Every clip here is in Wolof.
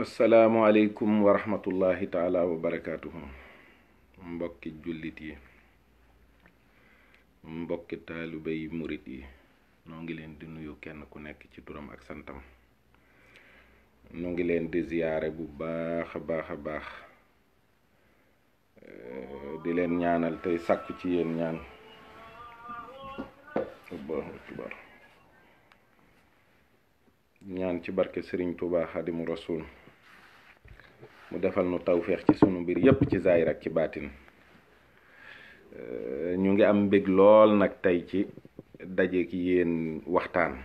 asalaamualeykum wa rahmatullahi taala wa barakaatuhu. Mbokki jullit yi, mbokki taalibe yi murit yi, noo ngi leen di nuyu kenn ku nekk ci turam ak santam. noo ngi leen di ziyaare bu baax a baax di leen ñaanal tey sàkku ci yéen ñaan. Allahu akbar. ñaan ci barke Serigne Touba Xadimu Rasul mu defal nu tawféex ci sunu mbir yépp ci zaahir ak ci baatin. ñu ngi am mbég lool nag tey ci daje ki yéen waxtaan.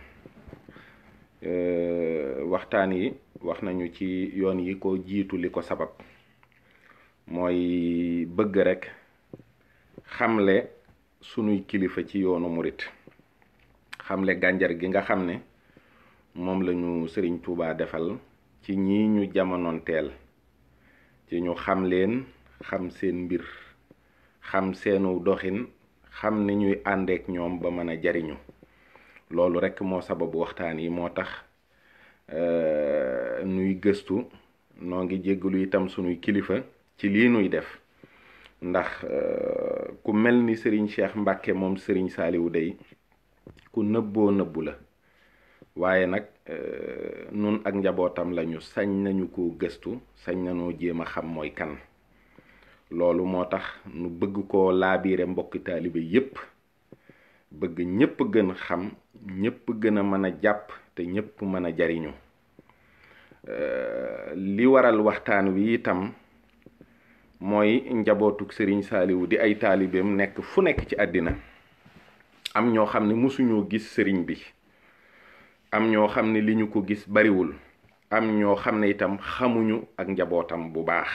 waxtaan yi wax nañu ci yoon yi ko jiitu li ko sabab mooy bëgg rekk xamle sunuy kilifa ci yoonu murit, xamle gànjar gi nga xam ne moom lañu Sëriñ Tuubaa defal ci ñi ñu jamonoonteel, ci ñu xam leen, xam seen mbir, xam seenu doxin, xam ni ñuy àndeek ñoom ba mën a jariñu. loolu rekk moo sababu waxtaan yi, moo tax nuy gëstu. noo ngi jéggalu itam sunuy kilifa ci lii nuy def, ndax ku mel ni Serigne Cheikh Mbacke moom Serigne Saliou dey ku nëbboo nëbbu la, waaye nag nun ak njabootam lañu, sañ nañu ko gëstu, sañ nañoo jéem a xam mooy kan. loolu moo tax nu bëgg koo laabiire mbokki taalibe yépp, bëgg ñépp gën xam, ñépp gën a mën a jàpp te ñépp mën a jariñu. li waral waxtaan wi itam mooy njabootuk Serigne Saliou di ay taalibeem nekk fu nekk ci àddina. am ñoo xam ne mësuñoo gis sëriñ bi, am ñoo xam ne li ñu ko gis bariwul, am ñoo xam ne itam xamuñu ak njabootam bu baax.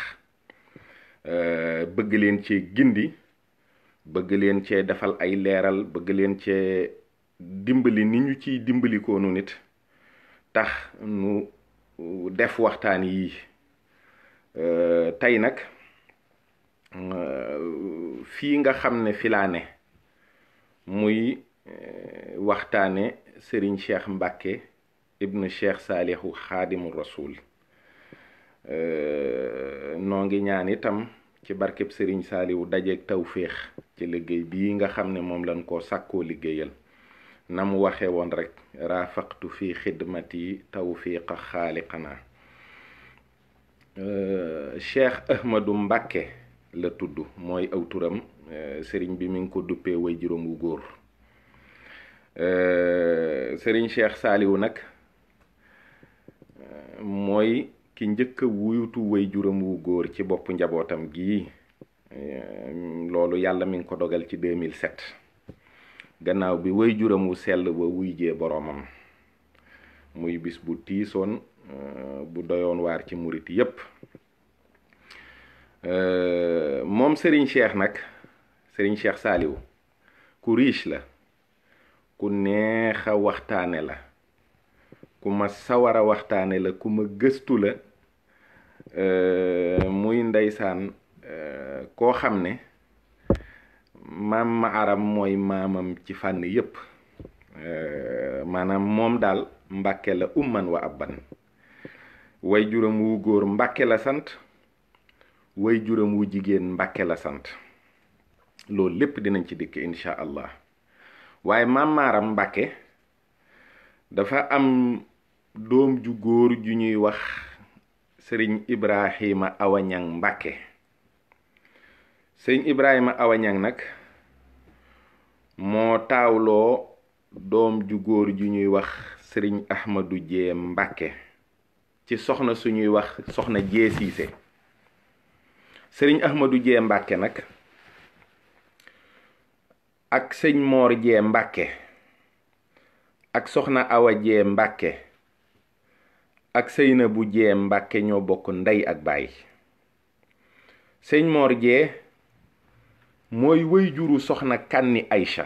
bëgg leen cee gindi, bëgg leen cee defal ay leeral, bëgg leen cee dimbali ni ñu ciy dimbalikoonu nit, tax nu def waxtaan yi. tey nag fii nga xam ne fi laa ne muy waxtaane Serigne Cheikh Mbacke ibnu Cheikh Saliou Xaadimu Rasul. noo ngi ñaan itam ci barkeb Serigne Saliou dajeeg tawféex ci liggéey bii nga xam ne moom lañ koo sàkkoo liggéeyal. na mu waxe woon rek raafaqtu fi xidmati tawfiqa xaaliqana. Cheikh Ahmadou Mbacke la tudd, mooy aw turam. sëriñ bi mi ngi ko duppee way juróom wu góor. sëriñ Cheikh Saliou nag mooy ki njëkk a wuyutu way juróom wu góor ci bopp njabootam gii. loolu yàlla mi ngi ko dogal ci 2007, gannaaw bi way juróom wu sell ba wuy jee boroomam. muy bis bu tiisoon, bu doyoon waar ci murit yépp. moom Serigne Cheikh nag, Serigne Cheikh Saliou ku riche la, ku neex a waxtaane la, ku ma sawar a waxtaane la, ku ma gëstu la. muy ndeysaan koo xam ne maam ma aram mooy maamam ci fànn yépp. maanaam moom daal Mbàkke la umman wa abban. way juram wu góor Mbàkke la sant, way juram wu jigéen Mbàkke la sant. loolu lépp dinañ ci dikk incha allah. waaye maam maaram Mbàkke dafa am doom ju góor ju ñuy wax sëriñ Ibrahima Awañang Mbàkke. sëriñ Ibrahima Awañang nag moo taawloo doom ju góor ju ñuy wax sëriñ Ahmadou Jee Mbàkke ci soxna suñuy wax soxna Jee Siise. sëriñ Ahmadou Jee Mbàkke nag ak sëñ Moor Jee Mbàkke ak soxna Awa Jee Mbàkke ak Seynabu Jee Mbàkke ñoo bokk ndey ak baay. sëñ Moor Jee mooy way juru soxna Kanni Aysa.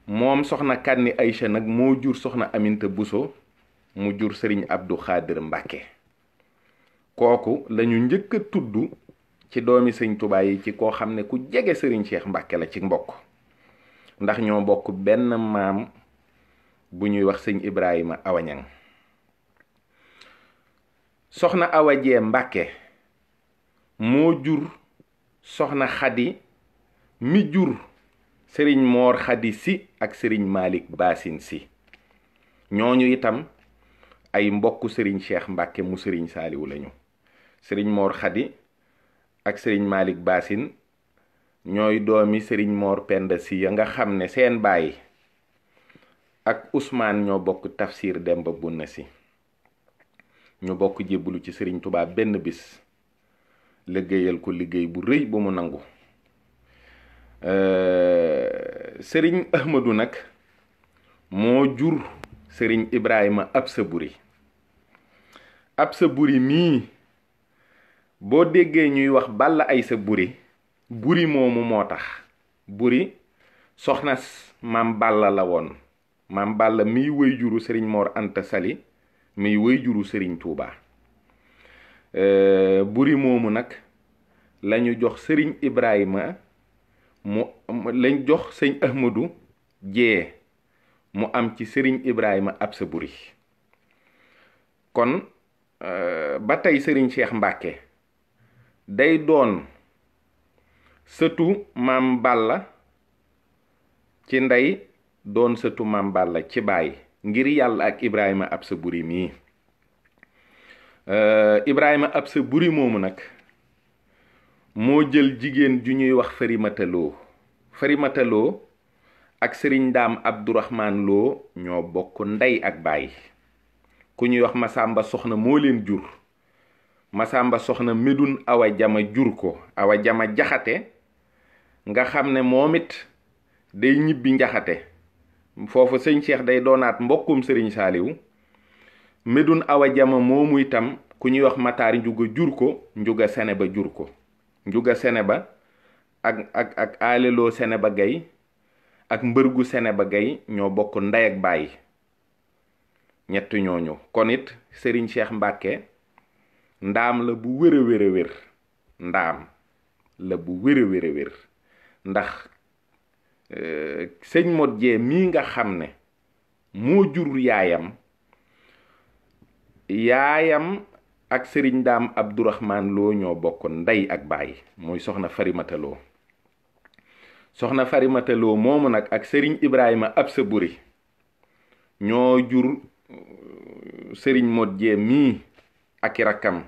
moom soxna Kanni Aysa nag moo jur soxna Aminta Buso, mu jur sëriñ Abdou Xaadir Mbàkke. kooku lañu njëkk a tudd ci doomi sëñ Tuubaa yi ci koo xam ne ku jege sëriñ Cheikh Mbàkke la ci mbokk, ndax ñoo bokk benn maam bu ñuy wax sëñ Ibrahima Awañang. soxna Awa Jee Mbàkke moo jur soxna Xadi mi jur sëriñ Moor Xadi Si ak sëriñ Malik Baasin Si ñooñu itam ay mbokku sëriñ Cheikh Mbàkke mu sëriñ Saaliwu lañu. sëriñ Moor Xadi ak sëriñ Malik Baasin ñooy doomi sëriñ Moor Penda Si ya nga xam ne seen baay ak Usmaan ñoo bokk tafsir Demba Bunna Si ñu bokk jébbalu ci sëriñ Tuubaa benn bis liggéeyal ko liggéey bu rëy bu mu nangu. sëriñ Ahmadu nag moo jur sëriñ Ibrahima Absa Buri. Absa Buri mii boo déggee ñuy wax Balla Aysa Buri, Buri moomu moo tax. Buri soxna maam Balla la woon. maam Balla miy wëy juru sëriñ Mor Anta Sali miy wëy juru sëriñ Tuuba. Buri moomu nag lañu jox sëriñ Ibrahima lañ jox sëñ Ahmadu Jee mu am ci sëriñ Ibrahima Absa Buri. kon ba tey sëriñ Cheikh Mbàkke day doon sëtu maam Balla ci ndey doon sëtu maam Balla ci baay ngir yàlla ak Ibrahima Absa Buri mii. Ibrahima Absa Buri moomu nag moo jël jigéen ju ñuy wax Farimata Lo ak sëriñ Daam Abdourahman Lo ñoo bokk ndey ak baay. ku ñuy wax Masamba Soxna moo leen jur. Masamba Soxna Medun Awa Jama jur ko. Awa Jama Jaxate nga xam ne moom it day ñibbi Njaxate foofu sëñ Cheikh day doonaat mbokkum sëriñ Saaliwu. Medun Awa Jama moomu itam ku ñuy wax Mataar Njuga jur ko. Njuga Seneba jur ko. Njuga Seneba ak Aleloo Seneba Gay ak Mbërgu Seneba Gay ñoo bokk ndey ak baay. ñett ñooñu kon it sëriñ Cheikh Mbàkke ndaam la bu wér a wér a wér. ndaam la bu wér a wér a wér ndax sëñ Mod Jee mii nga xam ne moo jur yaayam ak sëriñ Daam Abdourahman Lo ñoo bokk ndey ak baay mooy soxna Farimata Lo. soxna Farimata Lo moomu nag ak sëriñ Ibrahima Absa Buri ñoo jur sëriñ Mod Jee mii ak i rakkam.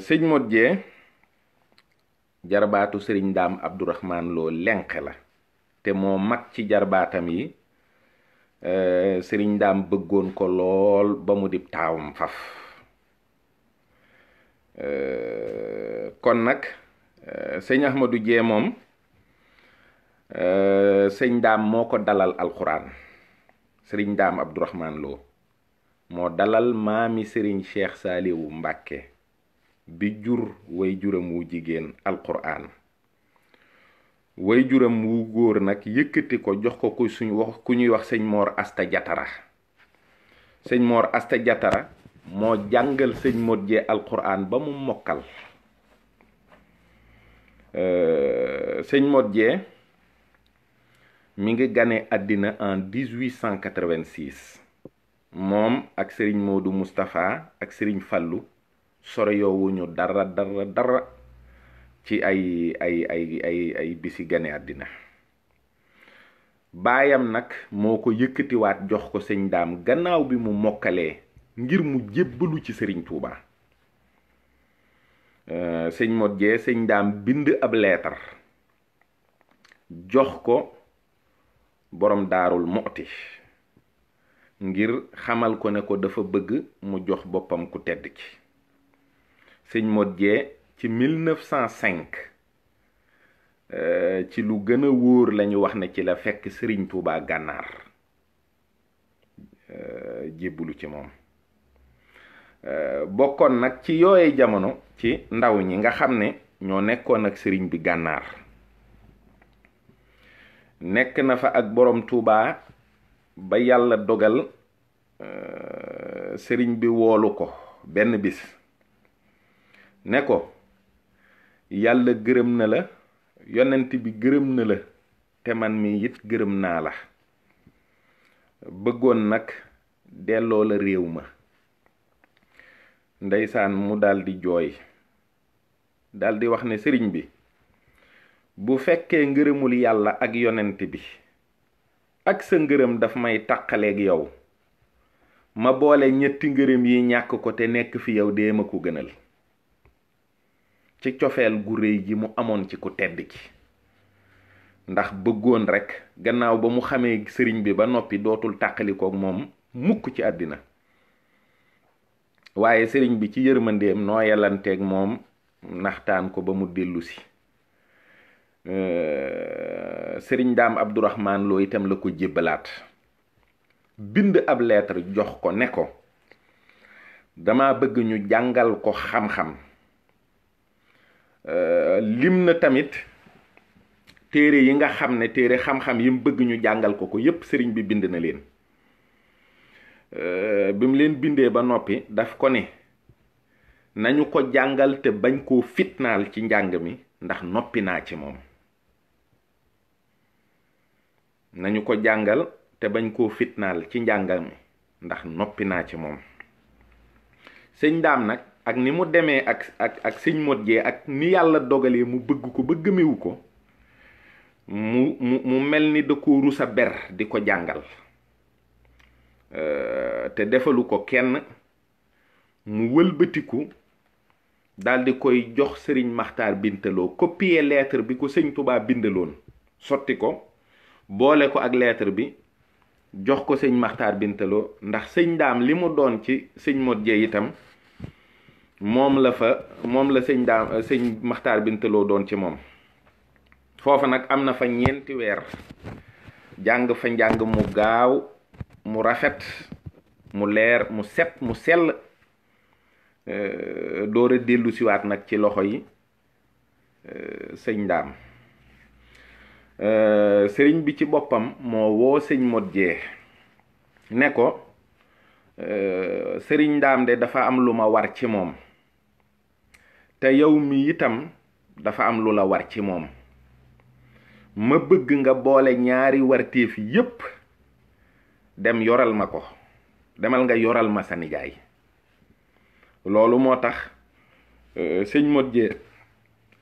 sëñ Mod Jee jarbaatu sëriñ Daam Abdourahman Lo lenq la te moo mag ci jarbaatam yi. sëriñ Daam bëggoon ko lool ba mu dib taawam faf. kon nag sëñ Ahmadu Jee moom sëñ Daam moo ko dalal alxuraan. sëriñ Daam Abdourahman Lo moo dalal maami sëriñ Cheikh Saaliwu Mbàkke bi jur way juram wu jigéen alxuraan. way juram wu góor nag yëkkati ko jox ko ku ñuy wax sëñ Moor Asta Jatara. sëñ Moor Asta Jatara moo jàngal sëñ Mod Jee alxuraan ba mu mokkal. sëñ Mod Jee mi ngi gane àddina en 1886 moom ak sëriñ Moodu Moustapha ak sëriñ Fallu sore yoowuñu dara ci ay bisi gane àddina. baayam nag moo ko yëkkatiwaat jox ko sëñ Daam gannaaw bi mu mokkalee ngir mu jébbalu ci sëriñ Tuuba. sëñ Mod Jee sëñ Daam bind ab leetar jox ko borom Daarul Muxti ngir xamal ko ne ko dafa bëgg mu jox boppam ku tedd ki. sëñ Mod Jee ci 1905 ci lu gën a wóor lañu wax ne ci la fekk sëriñ Tuuba gànnaar jébbalu ci moom. bokkoon nag ci yooye jamono ci ndaw ñi nga xam ne ñoo nekkoon ak sëriñ bi gànnaar. nekk na fa ak borom Tuuba ba yàlla dogal sëriñ bi woolu ko benn bis ne ko yàlla gërëm na la yonent bi gërëm na la te man mi it gërëm naa la bëggoon nag delloo la réew ma ndeysaan mu daldi jooy daldi wax ne sëriñ bi bu fekkee ngërëmul yàlla ak yonent bi ak sa ngërëm daf may tàqaleeg yow ma boole ñetti ngërëm yi ñàkk ko te nekk fi yow dee ma ko gënal ci cofeel gu réy ji mu amoon ci ku tedd ki ndax bëggoon rekk gannaaw ba mu xamee sëriñ bi ba noppi dootul tàqalikook moom mukk ci àddina waaye sëriñ bi ci yërmandeem noo yalanteeg moom naxtaan ko ba mu dellusi sëriñ Daam Abdourahman Lo itam la ko jébbalaat bind ab lettre jox ko ne ko dama bëgg ñu jàngal ko xam-xam lim na tamit téere yi nga xam ne téere xam-xam yi mu bëgg ñu jàngal ko yépp sëriñ bi bind na leen bi mu leen bindee ba noppi daf ko ne nañu ko jàngal te bañ koo fitnaal ci njàng mi ndax noppi naa ci moom nañu ko jàngal te bañ koo fitnaal ci njàng mi ndax noppi naa ci moom sëñ Daam nag ak ni mu demee ak sëñ Modou Dieng ak ni yàlla dogalee mu bëgg ko ba gëmewu ko mu mel ni da ko rusa ber di ko jàngal te defalu ko kenn mu wëlbatiku daldi koy jox sëriñ Maxtaar Bintaloo copier lettre bi ko sëñ Touba bindaloon sotti ko boole ko ak lettre bi jox ko sëñ Maxtaar Bintaloo ndax sëñ Daam li mu doon ci sëñ Modou Dieng itam moom la sëñ Maxtaar Bintaloo doon ci moom foofa nag am na fa 4 weer jàng fa njàng mu gaaw mu rafet mu leer mu set mu sell door a dellu siwaat nag ci loxo yi sëñ Daam sëriñ bi ci boppam moo woo sëñ Modou Dieng ne ko sëriñ Daam de dafa am lu ma war ci moom te yow mi itam dafa am lu la war ci moom ma bëgg nga boole ñaari warteef yépp dem yoral ma ko demal nga yoral ma sa nijaay loolu moo tax sëñ Modou Dieng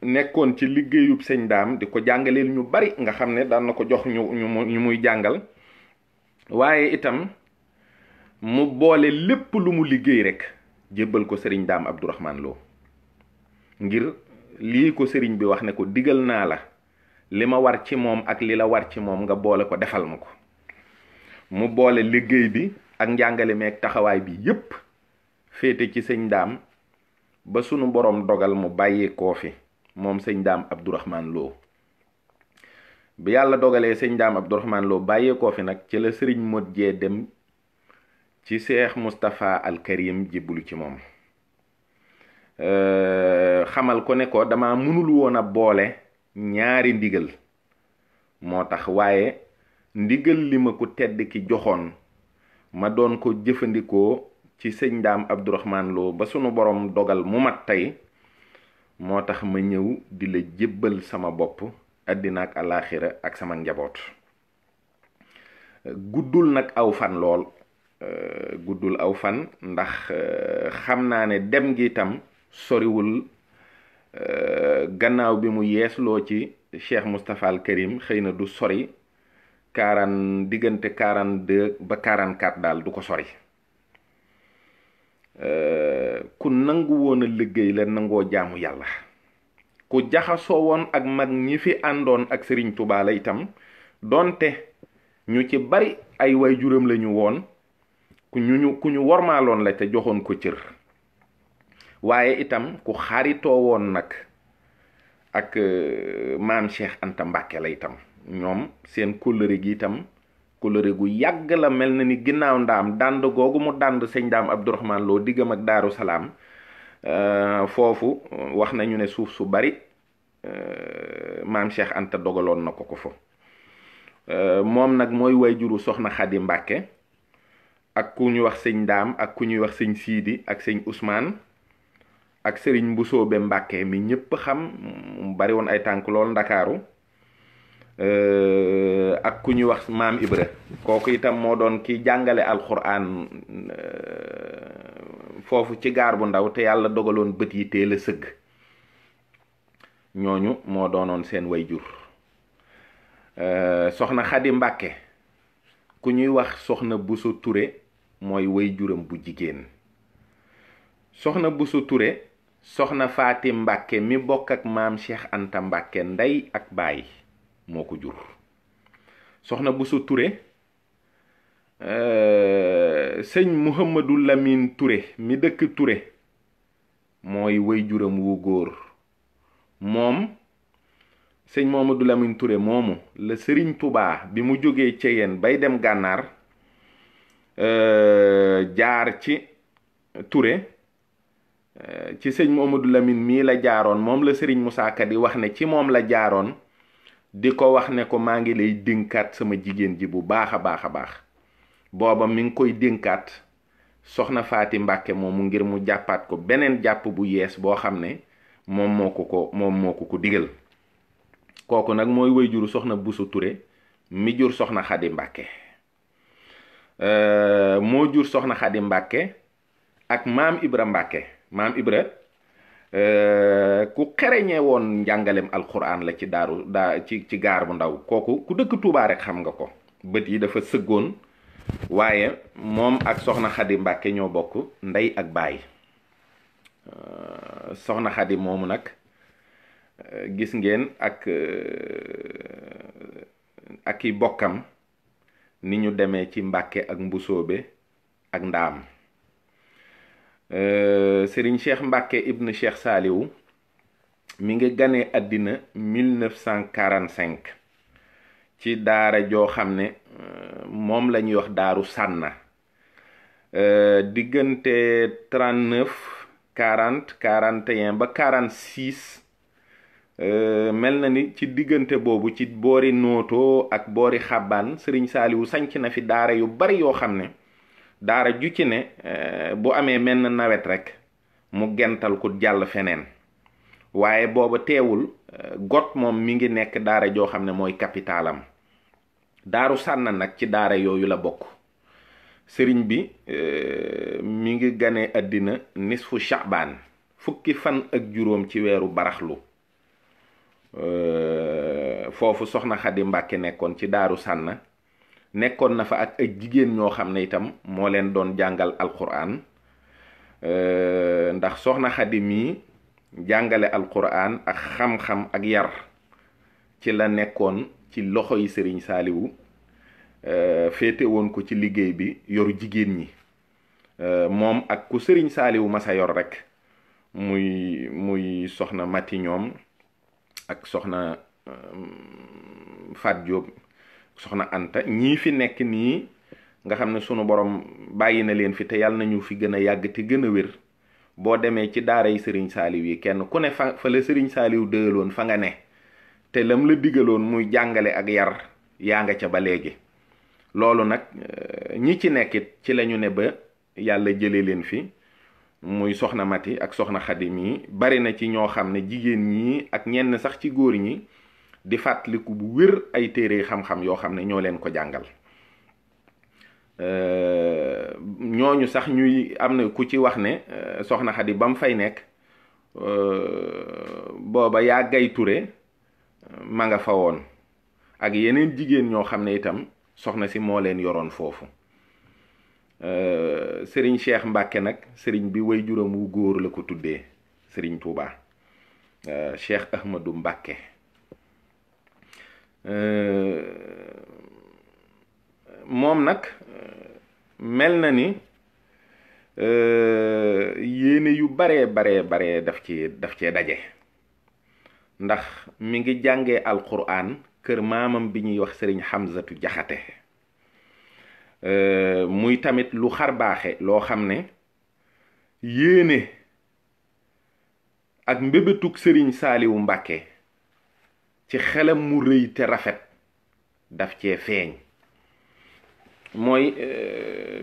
nekkoon ci liggéeyub sëñ Daam di ko jàngaleel ñu bari nga xam ne daan na ko jox ñu muy jàngal waaye itam mu boole lépp lu mu liggéey rekk jébbal ko sëriñ Daam Abdourahman Lo ngir lii ko sëriñ bi wax ne ko digal naa la li ma war ci moom ak li la war ci moom nga boole ko defal ma ko mu boole liggéey bi ak njàngale meek taxawaay bi yépp féete ci sëñ Daam ba sunu boroom dogal mu bàyyee koo fi moom sëñ Daam Abdourahman Lo bi yàlla dogalee sëñ Daam Abdourahman Lo bàyyee koo fi nag ci la sëriñ Modou Dieng dem ci Seex Moustapha al Karim jébbalu ci moom xamal ko ne ko dama mënul woon a boole ñaari ndigal moo tax waaye ndigal li ma ko tedd ki joxoon ma doon ko jëfandikoo ci sëñ Daam Abdourahman Lo ba sunu borom dogal mu mat tey moo tax ma ñëw di la jébbal sama bopp àddina ak alaaxira ak sama njaboot guddul nag aw fan lool guddul aw fan ndax xam naa ne dem gi itam soriwul gannaaw bi mu yeesloo ci Cheikh Moustapha al Karim xëy na du sori diggante 42 ba 44 daal du ko sori ku nangu woon a liggéey la nangoo jaamu yàlla ku jaxasoo woon ak mag ñi fi àndoon ak Sëriñ Tuubaa la itam donte ñu ci bari ay waajuram lañu woon ku ñu wormaaloon la te joxoon ko cër waaye itam ku xaritoo woon nag ak maam Cheikh Anta Mbàkke la itam ñoom seen kóllëre gi itam kóllëre gu yàgg la mel na ni ginnaaw ndaam dànd googu mu dànd sëñ Daam Abdourahman Lo diggam ak Daaru Salaam foofu wax nañu ne suuf su bari maam Cheikh Anta dogaloon na ko fa moom nag mooy waajuru soxna Xadi Mbàkke ak ku ñuy wax sëñ Daam ak ku ñuy wax sëñ Siidi ak sëñ Ousmane ak sëriñ Mbusoobe Mbàkke mi ñépp xam mu bari woon ay tànk lool Ndakaaru ak ku ñuy wax maam Ibra kooku itam moo doon ki jàngale alxuraan foofu ci gaar bu ndaw te yàlla dogaloon bët yi teel a sëgg. ñooñu moo doonoon seen wayjur. soxna Xadi Mbàkke ku ñuy wax soxna Buso Ture mooy wayjuram bu jigéen. soxna Buso Ture soxna Faati Mbàkke mi bokk ak maam Cheikh Anta Mbàkke ndey ak baay moo ko jur. soxna Buso Ture sëñ Muhammadu Lamin Ture mi dëkk Ture mooy wayjuram wu góor. moom sëñ Muhammadu Lamin Ture moomu la sëriñ Tubaa bi mu jógee Ceyeen bay dem gànnaar jaar ci Ture ci sëñ Muhammadu Lamin mii la jaaroon. moom la sëriñ Musaa Ka di wax ne ci moom la jaaroon di ko wax ne ko maa ngi lay dénkaat sama jigéen ji bu baax a baax a baax. booba mi ngi koy dénkaat soxna Faati Mbàkke moomu ngir mu jàppaat ko beneen jàpp bu yees boo xam ne moom moo ko ko digal. kooku nag mooy wayjuru soxna Buso Ture mi jur soxna Xadi Mbàkke. moo jur soxna Xadi Mbàkke ak maam Ibra Mbàkke. maam Ibra ku xereñee woon njàngalem alquran la ci gaar bu ndaw. kooku ku dëkk Tuubaa rek xam nga ko. bët yi dafa sëggoon waaye moom ak soxna Xadi Mbàkke ñoo bokk ndey ak baay. soxna Xadi moomu nag gis ngeen ak i bokkam ni ñu demee ci Mbàkke ak Mbusoobe ak Ndaam. Sëriñ Cheikh Mbàkke ibn Cheikh Saaliwu mi ngi ganee àddina 1945 ci daara joo xam ne moom la ñuy wax daaru sànna. diggante 39 40 41 ba 46 mel na ni ci diggante boobu ci boori Nooto ak boori Xabbaan sëriñ Saaliwu sanc na fi daara yu bari yoo xam ne daara ju ci ne bu amee menn nawet rek mu gental ko jàll feneen. waaye booba teewul got moom mi ngi nekk daara joo xam ne mooy capitalam. daaru sànna nag ci daara yooyu la bokk. sëriñ bi mi ngi gane àddina nisfu Sha'baan fukki fan ak juróom ci weeru baraxlu. foofu soxna Xadi Mbàkke nekkoon ci daaru sànna nekkoon na fa ak jigéen ñoo xam ne itam moo leen doon jàngal alquran. ndax soxna Xadi mii jàngale alquran ak xam-xam ak yar ci la nekkoon ci loxo yi sëriñ Saaliwu. féete woon ko ci liggéey bi yoru jigéen ñi. moom ak ku sëriñ Saaliwu masa yor rek muy soxna Mati ñoom ak soxna Faat Jóob soxna Anta ñii fi nekk nii nga xam ne sunu borom bàyyi na leen fi te yàlla nañu fi gën a yàgg te gën a wér. boo demee ci daara yi sëriñ Saaliw yi kenn ku ne fa la sëriñ Saaliw dëloon fa nga ne te lam la digaloon muy jàngale ak yar yaa nga ca ba léegi. loolu nag ñi ci nekkit ci lañu ne ba yàlla jële leen fi muy soxna Mati ak soxna Xadi mi bari na ci ñoo xam ne jigéen ñi ak ñenn sax ci góor ñi di fàttaliku bu wér ay téere xam-xam yoo xam ne ñoo leen ko jàngal. ñooñu sax ñuy am na ku ci wax ne soxna Xadi ba mu fay nekk booba yaa Gay Ture ma nga fa woon ak yeneen jigéen ñoo xam ne itam soxna si moo leen yoroon foofu. sëriñ Cheikh Mbàkke nag sëriñ bi way juróom wu góor la ko tuddee sëriñ Tuubaa Cheikh Ahmadou Mbàkke. moom nag mel na ni yéene yu baree daf cee daje ndax mi ngi jàngee alquran kër maamam bi ñuy wax sëriñ Xamsatu Jaxate. muy tamit lu xar baaxe loo xam ne yéene ak mbébétug sëriñ Saaliwu Mbàkke ci xelam mu rëy te rafet daf cee feeñ. mooy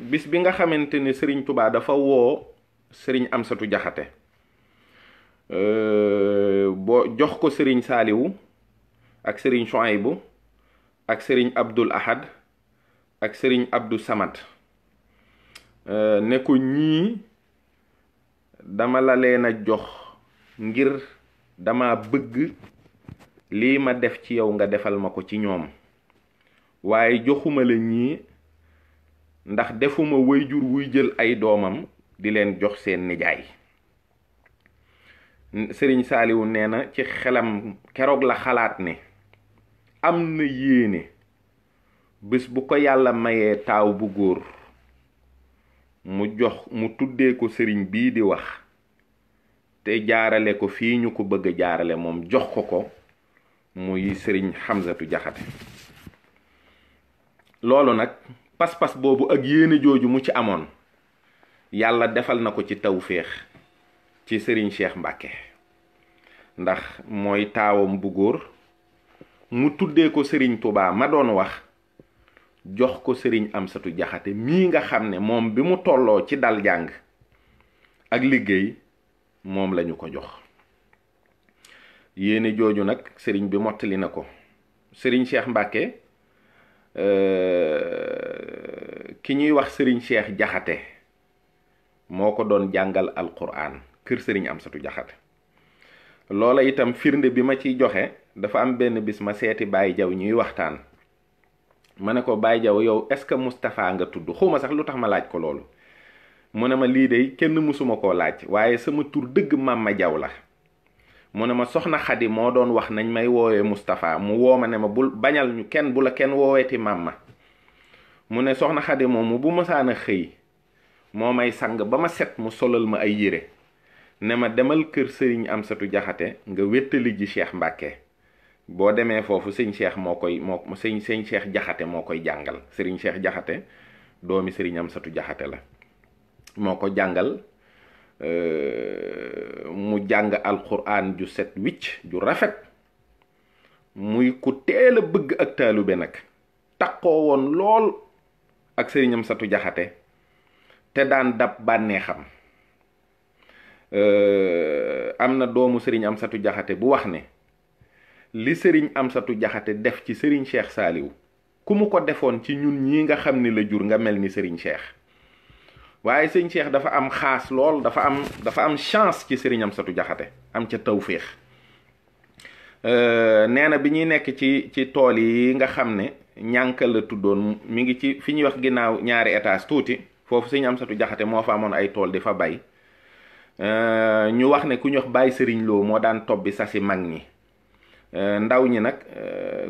bis bi nga xamante ne sëriñ Tubaa dafa woo sëriñ Amsatu Jaxate boo jox ko sëriñ Saaliwu ak sëriñ Suaybu ak sëriñ Abdul Ahad ak sëriñ Abdou Samad ne ko ñii dama la leen a jox ngir dama bëgg lii ma def ci yow nga defal ma ko ci ñoom waaye joxuma la ñii ndax defuma wayjur wuy jël ay doomam di leen jox seen nijaay. Sëriñ Saaliwu nee na ci xelam keroog la xalaat ne am na yéene bés bu ko yàlla mayee taaw bu góor mu tuddee ko sëriñ bii di wax te jaarale ko fii ñu ko bëgg a jaarale moom jox ko muy sëriñ Xamsatu Jaxate. loolu nag pas-pas boobu ak yéene jooju mu ci amoon yàlla defal na ko ci tawféex ci sëriñ Cheikh Mbàkke ndax mooy taawam bu góor mu tuddee ko sëriñ Tuubaa ma doon wax jox ko sëriñ Amsatu Jaxate mii nga xam ne moom bi mu tolloo ci dal jàng ak liggéey moom lañu ko jox. yéene jooju nag sëriñ bi mottali na ko. sëriñ Cheikh Mbàkke ki ñuy wax sëriñ Cheikh Jaxate moo ko doon jàngal alquran kër sëriñ Amsatu Jaxate. loola itam firnde bi ma ciy joxe dafa am benn bis ma seeti Baye Jaw ñuy waxtaan ma ne ko Baye Jaw yow est-ce que Moustapha nga tudd xawma sax lu tax ma laaj ko loolu mu ne ma lii de kenn mësuma koo laaj waaye sama tur dëgg Mama Jaw la. mu ne ma soxna Xadi moo doon wax nañ may woowee Moustapha mu woo ma ne ma bul bañal ñu kenn bu la kenn wooweeti Mama. mu ne soxna Xadi moomu bu mësaan a xëy moo may sang ba ma set mu solal ma ay yére ne ma demal kër sëriñ Amsatu Jaxate nga wéttali ji Cheikh Mbàkke boo demee foofu sëñ Cheikh sëñ Cheikh Jaxate moo koy jàngal. sëriñ Cheikh Jaxate doomi sëriñ Amsatu Jaxate la moo ko jàngal mu jàng alquran ju set wicc ju rafet muy ku teel a bëgg ak taalube nag takkoo woon lool ak sëriñ Amsatu Jaxate te daan dab bànneexam. am na doomu sëriñ Amsatu Jaxate bu wax ne li sëriñ Amsatu Jaxate def ci sëriñ Cheikh Saaliw ku mu ko defoon ci ñun ñi nga xam ni la jur nga mel ni sëriñ Cheikh. waaye sëriñ Cheikh dafa am xaas lool dafa am chance ci sëriñ Amsatu Jaxate am ca tawféex. nee na bi ñuy nekk ci tool yi nga xam ne ñànk la tuddoon mi ngi ci fi ñuy wax ginnaaw ñaari étage tuuti foofu sëriñ Amsatu Jaxate moo fa amoon ay tool di fa bay. ñu wax ne ku ñu wax Baye Sëriñ Lo moo daan tobbi sasi mag ñi ndaw ñi nag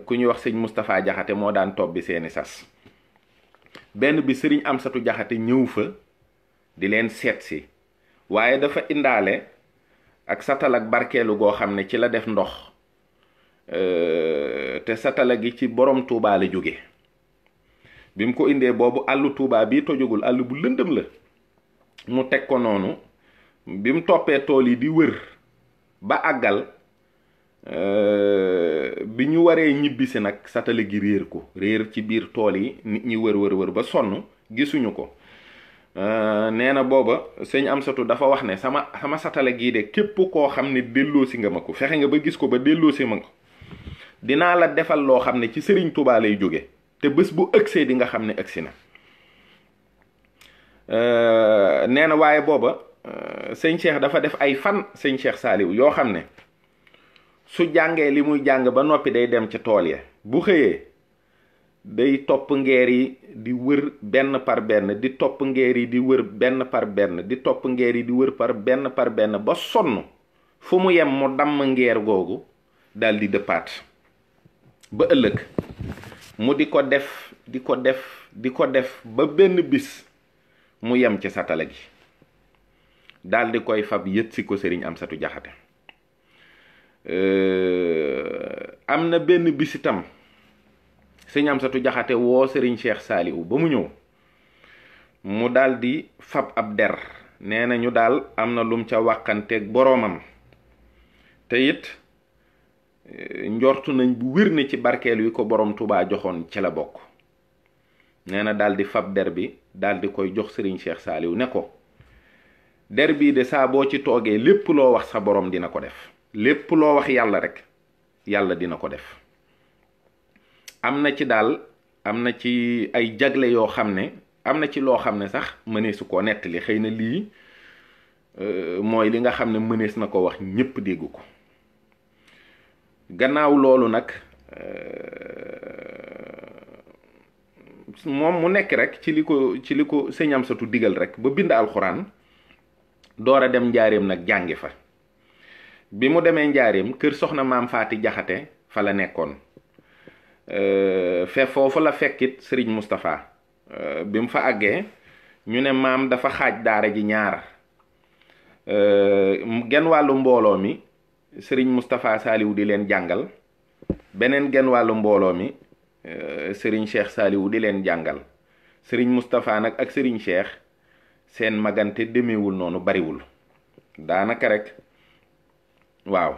ku ñu wax sëñ Moustapha Jaxate moo daan tobbi seeni sas. benn bi sëriñ Amsatu Jaxate ñëw fa di leen seet si waaye dafa indaale ak satal ak barkeelu goo xam ne ci la def ndox te satala gi ci borom Touba la jóge bi mu ko indee boobu àllu Touba bii tojugul àll bu lëndëm la mu teg ko noonu bi mu toppee tool yi di wër ba àggal bi ñu waree ñibbisi nag satala gi réer ci biir tool yi nit ñi wër ba sonn gisuñu ko. nee na booba sëñ Amsatu dafa wax ne sama satala gii de képp koo xam ne delloosi nga ma ko fexe nga ba gis ko ba delloosi ma ko dinaa la defal loo xam ne ci sëriñ Touba lay jóge te bés bu ëgsee di nga xam ne ëgsi na. nee na waaye booba sëñ Cheikh dafa def ay fan sëñ Cheikh Saaliw yoo xam ne su jàngee li muy jàng ba noppi day dem ca tool ya bu xëyee day topp ngeer yi di wër benn par benn di topp ngeer yi di wër benn par benn di topp ngeer yi di wër benn par benn ba sonn fu mu yem mu damm ngeer googu dal di dëppaat ba ëllëg mu di ko def ba benn bis mu yem ci satala gi dal di koy fab yët si ko sëriñ Amsatu Jaxate. am na benn bis itam sëriñ Amsatu Jaxate woo sëriñ Cheikh Saaliw ba mu ñëw mu dal di fab ab der nee na ñu daal am na lum ca wàqanteeg boroomam te it njortu nañ bu wér ne ci barkeel wi ko borom Touba joxoon ci la bokk. nee na daal di fab der bi daal di koy jox sëriñ Cheikh Saaliw ne ko der bii de saa boo ci toogee lépp loo wax sa borom dina ko def lépp loo wax yàlla rek yàlla dina ko def. am na ci ay jagle yoo xam ne am na ci loo xam ne sax mënee su koo nettali xëy na lii mooy li nga xam ne mënees na ko wax ñépp dégg ko. gannaaw loolu nag moom mu nekk rek ci li ko sëñ Amsatu digal rek ba bind alxuraan door a dem njaareem nag jàngi fa. bi mu demee njaareem kër soxna maam Faati Jaxate fa la nekkoon. foofu la fekkit sëriñ Moustapha. bi mu fa àggee ñu ne maam dafa xaaj daara ji ñaar. genn wàllu mbooloo mi sëriñ Moustapha Saliou di leen jàngal, beneen genn wàllu mbooloo mi sëriñ Cheikh Saliou di leen jàngal. sëriñ Moustapha nag ak sëriñ Cheikh seen magante demewul noonu bariwul daanaka rek. waaw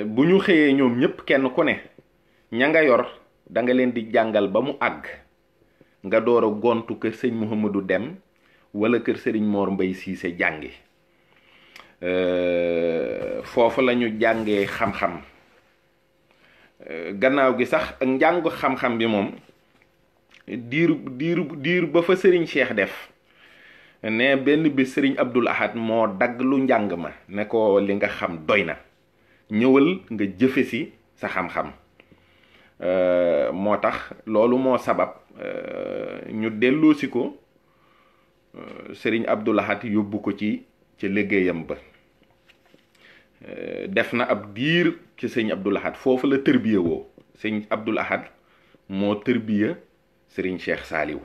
bu ñu xëyee ñoom ñépp kenn ku ne ña nga yor da nga leen di jàngal ba mu àgg nga door a gontu kër sëñ Mouhamadou Dem wala kër sëriñ Mor Mbay Siise jàngi. foofu la ñu jàngee xam-xam. gannaaw gi sax ak njàngu xam-xam bi moom diir ba fa sëriñ Cheikh def ne benn bi sëriñ Abdul Ahad moo dagg lu njàng ma ne ko li nga xam doy na, ñëwal nga jëfe si sa xam-xam. moo tax loolu moo sabab ñu delloosi ko sëriñ Abdul Ahad yóbbu ko ci liggéeyam ba. def na ab diir ci sëñ Abdul Ahad foofu la tërbiye woo. sëñ Abdul Ahad moo tërbiya sëriñ Cheikh Saliou.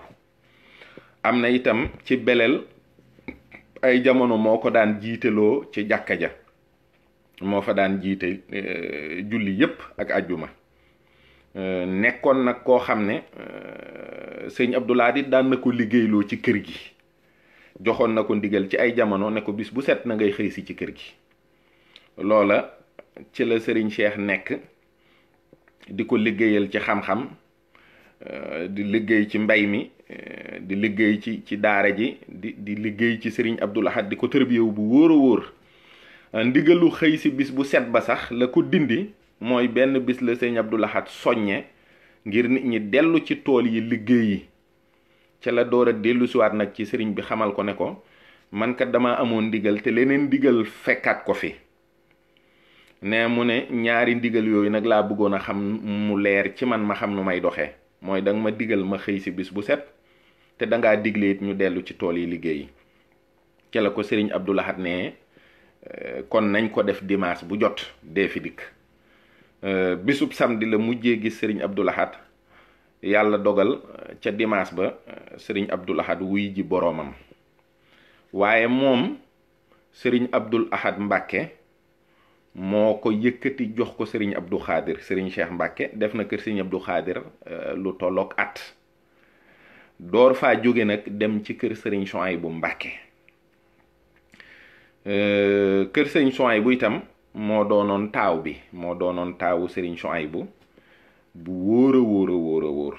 am na itam ci beleel ay jamono moo ko daan jiiteloo ci jàkka ja, moo fa daan jiite julli yépp ak ajjuma. nekkoon nag koo xam ne sëñ Abdul Ahad it daan na ko liggéeyloo ci kër gi, joxoon na ko ndigal ci ay jamono ne ko bis bu set na ngay xëy si ci kër gi. loola ci la sëriñ Cheikh nekk di ko liggéeyal ci xam-xam, di liggéey ci mbay mi, di liggéey ci daara ji, di liggéey ci sëriñ Abdul Ahad di ko tërbiyewu bu wóor a wóor. ndigalu xëy si bis bu set ba sax la ko dindi mooy benn bis la sëriñ Abdul Ahad soññe ngir nit ñi dellu ci tool yi liggéey yi. ca la door a dellu siwaat nag ci sëriñ bi xamal ko ne ko man kat dama amoon ndigal te leneen ndigal fekkaat ko fi. ne mu ne ñaari ndigal yooyu nag laa bëggoon a xam mu leer ci man ma xam nu may doxee. mooy danga ma digal ma xëy si bis bu set te dangaa digle it ñu dellu ci tool yi liggéey. ca la ko sëriñ Abdul Ahad ne kon nañ ko def dimanche bu jot dee fi dikk. bisub samedi la mujjee gis sëriñ Abdul Ahad. yàlla dogal ca dimanche ba sëriñ Abdul Ahad wuy ji boroomam. waaye moom sëriñ Abdul Ahad Mbàkke moo ko yëkkati jox ko sëriñ Abdou Khadir. sëriñ Cheikh Mbàkke def na kër sëriñ Abdou Khadir lu tolloog at. door faa jóge nag dem ci kër sëriñ Souhaïbou Mbàkke. kër sëriñ Souhaïbou itam moo doonoon taaw bi, moo doonoon taawu sëriñ Souhaïbou bu wóor a wóor.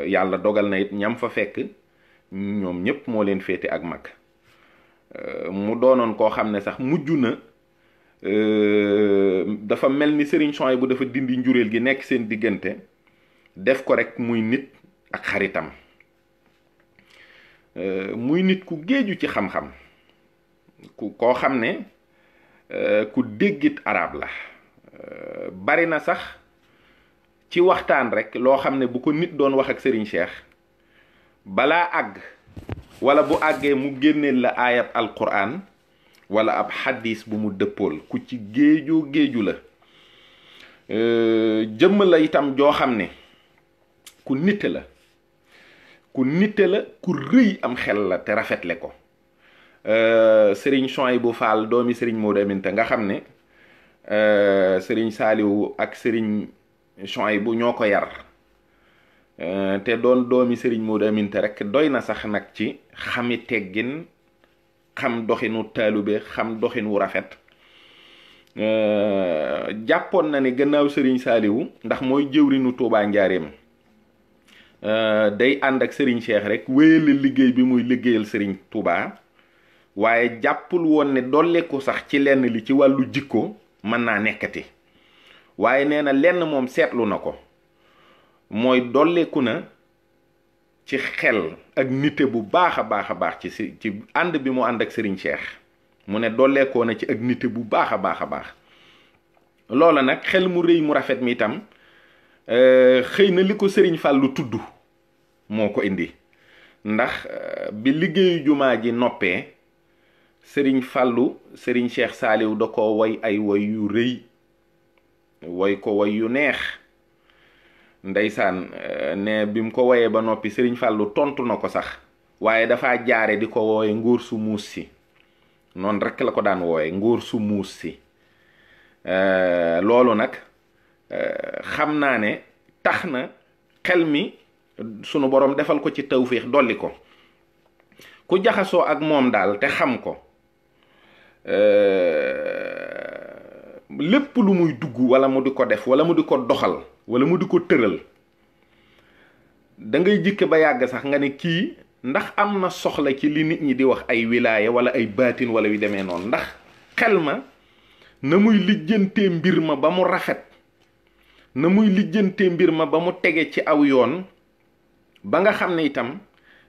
yàlla dogal na it ñam fa fekk ñoom ñépp moo leen féete ak mag. mu doonoon koo xam ne sax mujj na dafa mel ni sëriñ Souhaïbou dafa dindi njuréel gi nekk seen diggante def ko rek muy nit ak xaritam. muy nit ku géeju ci xam-xam, koo xam ne ku déggit arab la. bari na sax ci waxtaan rek loo xam ne bu ko nit doon wax ak sëriñ Cheikh balaa àgg wala bu àggee mu génneel la aayat alquran wala ab xadis bu mu dëppool. ku ci géeju la. jëmm la itam joo xam ne ku nite la, ku rëy am xel la te rafetle ko. sëriñ Souhaïbou Fall doomi sëriñ Modou Aminta nga xam ne sëriñ Saliou ak sëriñ Souhaïbou ñoo ko yar te doon doomi sëriñ Modou Aminta rek doy na sax nag ci xami teggin, xam doxinu taalube, xam doxinu rafet. jàppoon na ne gannaaw sëriñ Saliou ndax mooy jëwrinu Tuubaa Njaareem day ànd ak sëriñ Cheikh rek wéyale liggéey bi muy liggéeyal sëriñ Tuubaa. waaye jàppul woon ne dolleeku sax ci lenn li ci wàllu jikko mën naa nekkati. waaye nee na lenn moom seetlu na ko mooy dolleeku na ci xel ak nite bu baax a baax a baax ci ànd bi mu ànd ak Serigne Cheikh mu ne dolleekoo na ci ak nite bu baax a baax a baax loola nag xel mu rëy mu rafet mi itam xëy na li ko Serigne Fallou tudd moo ko indi ndax bi liggéeyu jumaa ji noppee Serigne Fallou Serigne Cheikh Saliou da ko woy ay woy yu rëy woy ko woy yu neex ndeysaan ne bi mu ko woyee ba noppi Serigne Fallou tontu na ko sax waaye dafa jaare di ko wooye ngóor su muus si noonu rekk la ko daan wooye ngóor su muus si loolu nag xam naa ne tax na xel mi sunu borom defal ko ci tawféex dolli ko ku jaxasoo ak moom daal te xam ko lépp lu muy dugg wala mu di ko def wala mu di ko doxal wala mu di ko tëral da ngay jikke ba yàgg sax nga ne kii ndax am na soxla ci li nit ñi di wax ay wilaaya wala ay baatin wala yu demee noonu ndax xel ma na muy lijjantee mbir ma ba mu rafet na muy lijjantee mbir ma ba mu tege ci aw yoon ba nga xam ne itam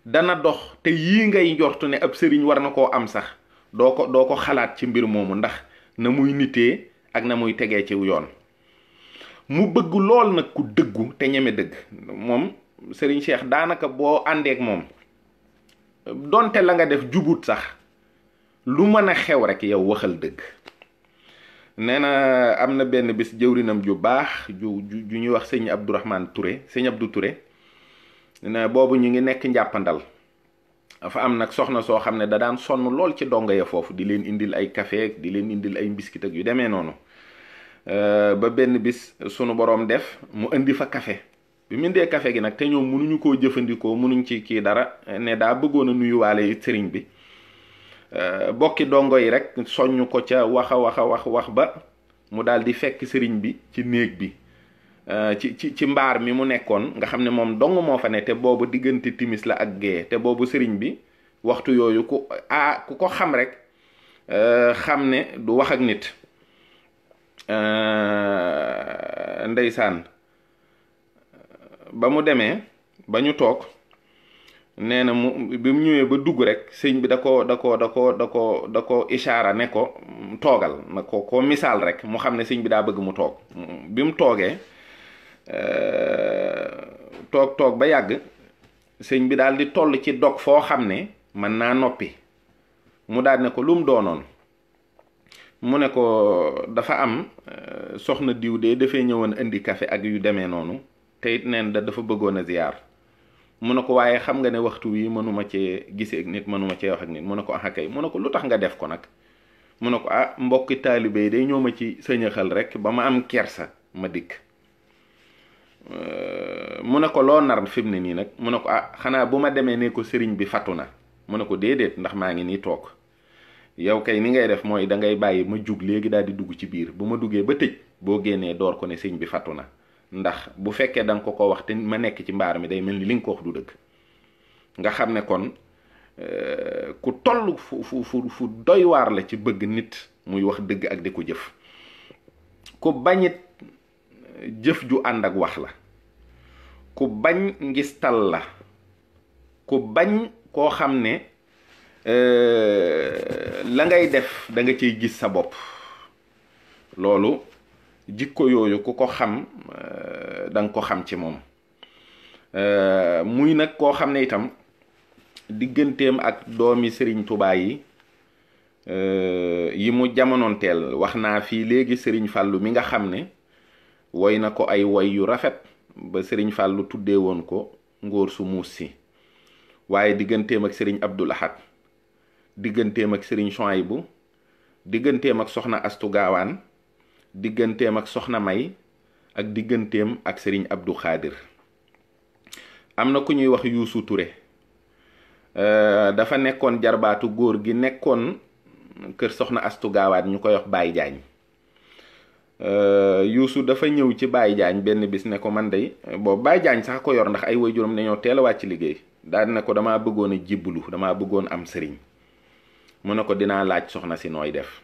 dana dox te yii ngay njortu ne ab sëriñ war na koo am sax doo ko xalaat ci mbir moomu ndax na muy nitee ak na muy tegee ci yoon mu bëgg lool nag ku dëggu te ñeme dëgg moom Serigne Cheikh daanaka boo àndeek moom donte la nga def jubut sax lu mën a xew rek yow waxal dëgg nee na am na benn bis jëwrinam ju baax ju ñuy wax sëñ Abdourahmane Touré sëñ Abdou Touré ne boobu ñu ngi nekk njàppandal dafa am nag soxna soo xam ne da daan sonn lool ci dongo ya foofu di leen indil ay café di leen indil ay mbiskit ak yu demee noonu ba benn bis sunu boroom def mu indi fa café bi mu indee café gi nag te ñoom mënuñu koo jëfandikoo mënuñ ci kii dara ne daa bëggoon a nuyuwaale sëriñ bi bokki dongo yi rek soññ ko ca wax ba mu daal di fekk sëriñ bi ci néeg bi ci mbaar mi mu nekkoon nga xam ne moom dong moo fa ne te boobu diggante timis la ak gée te boobu sëriñ bi waxtu yooyu ku ko xam rek xam ne du wax ak nit ndeysaan ba mu demee ba ñu toog nee na bi mu ñëwee ba dugg rek sëñ bi da ko ishaara ne ko toogal na ko misaal rek mu xam ne sëñ bi daa bëgg mu toog bi mu toogee toog ba yàgg sëñ bi daal di toll ci dog foo xam ne mën naa noppi mu daal ne ko lu mu doonoon mu ne ko dafa am soxna diw de dafay ñëwoon indi café ak yu demee noonu te it neen dafa bëggoon a ziyaar mu ne ko waaye xam nga ne waxtu wi mënuma cee gisee ak nit mënuma cee wax ak nit mu ne ko kay mu ne ko lu tax nga def ko nag mu ne ko mbokki taalibe yi day ñoo ma ci sëñaxal rek ba ma am kersa ma dikk mu ne ko loo nar fi mu ne nii nag mu ne ko xanaa bu ma demee ne ko sëriñ bi fattu na mu ne ko déedéet ndax maa ngi nii toog yow kay ni ngay def mooy da ngay bàyyi ma jug léegi daal di dugg ci biir bu ma duggee ba tëj boo génnee door ko ne sëñ bi fattu na ndax bu fekkee da nga ko wax te ma nekk ci mbaar mi day mel ni li nga ko wax du dëgg nga xam ne kon ku toll fu doy waar la ci bëgg nit muy wax dëgg ak di ko jëf ku bañit jëf ju ànd ak wax la ku bañ ngistal la ku bañ koo xam ne la ngay def da nga ciy gis sa bopp loolu jikko yooyu ku ko xam da nga ko xam ci moom muy nag koo xam ne itam digganteem ak doomi Serigne Touba yi mu jamonoonteel wax naa fii léegi Serigne Fallou mi nga xam ne woy na ko ay woy yu rafet ba Serigne Fallou tuddee woon ko ngóor su muus si waaye digganteem ak Serigne Abdoul Ahad digganteem ak Serigne Chouaïbou digganteem ak soxna Astu Gaawaan digganteem ak soxna May ak digganteem ak Serigne Abdou Khadir am na ku ñuy wax Youssou Touré dafa nekkoon jarbaatu góor gi nekkoon kër soxna Astu Gaawaan ñu koy wax Baye Diagne Youssou dafa ñëw ci Baye Diagne benn bis ne ko man day boobu Baye Diagne sax ko yor ndax ay waajuram dañoo teel a wàcc liggéey daal ne ko damaa bëggoon a jébbalu damaa bëggoon am sëriñ mu ne ko dinaa laaj soxna si nooy def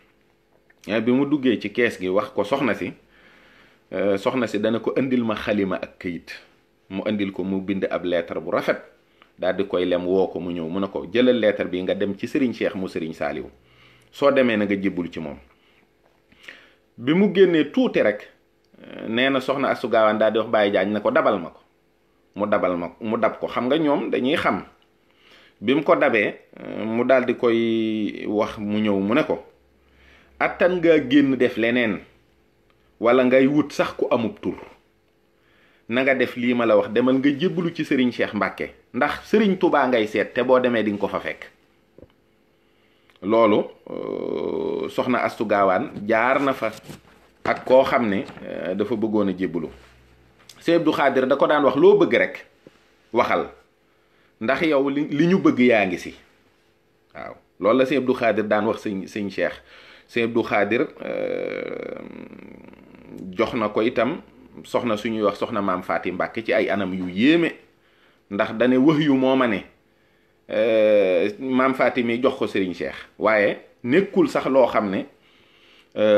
bi mu duggee ci kees gi wax ko soxna si dana ko indil ma xalima ak këyit mu indil ko mu bind ab lettre bu rafet daal di koy lem woo ko mu ñëw mu ne ko jëlal lettre bi nga dem ci Serigne Cheikh mu Serigne Saliou soo demee na nga jébbul ci moom. bi mu génnee tuuti rek nee na soxna Astou Gawane daal di wax Baye Diagne ne ko dabal ma ko mu dab ko xam nga ñoom dañuy xam. bi mu ko dabee mu daal di koy wax mu ñëw mu ne ko attan nga génn def leneen wala ngay wut sax ku amub tur na nga def lii ma la wax demal nga jébbalu ci Serigne Cheikh Mbacke ndax Serigne Touba ngay seet te boo demee di nga ko fa fekk. loolu soxna Astou Gawane jaar na fa ak koo xam ne dafa bëggoon a jébbalu Sëñ Abdou Khadir da ko daan wax loo bëgg rek waxal ndax yow li ñu bëgg yaa ngi si waaw loolu la Sëñ Abdou Khadir daan wax sëñ Cheikh. Sëñ Abdou Khadir jox na ko itam soxna suñuy wax soxna maam Faati Mbàkke ci ay anam yu yéeme ndax dane wax yu moo ma ne maam Faati mi jox ko Serigne Cheikh waaye nekkul sax loo xam ne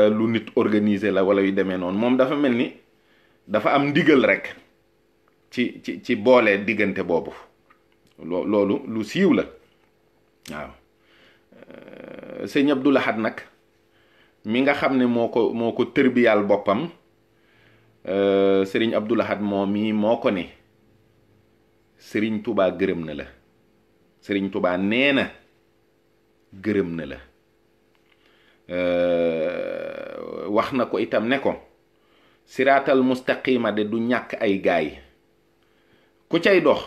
lu nit organisé la wala yu demee noonu moom dafa mel ni dafa am ndigal rek ci boole diggante boobu loolu lu siiw la waaw. Sëñ Abdou Lahad nag mi nga xam ne moo ko tërbiyal boppam Serigne Abdou Lahad moo ko ne Serigne Touba gërëm na la Serigne Touba nee na gërëm na la wax na ko itam ne ko siraatal mustaqima de du ñàkk ay gaay ku cay dox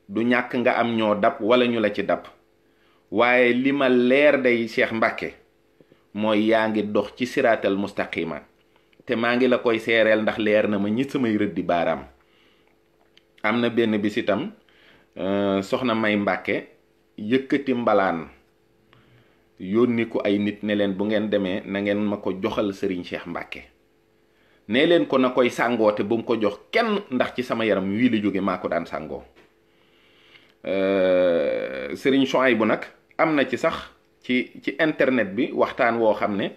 du ñàkk nga am ñoo dab wala ñu la ci dab waaye li ma leer day Cheikh Mbacke mooy yaa ngi dox ci siraatal mustaqima te maa ngi la koy seereel ndax leer na ma ñi samay rëddi baaraam. am na benn bis itam soxna May Mbacke yëkkati mbalaan yónni ko ay nit ne leen bu ngeen demee na ngeen ma ko joxal Serigne Cheikh Mbacke nee leen ko na koy sàngoo te bu mu ko jox kenn ndax ci sama yaram wii la jóge maa ko daan sàngoo. Serigne Souhaïbou nag am na ci sax ci internet bi waxtaan woo xam ne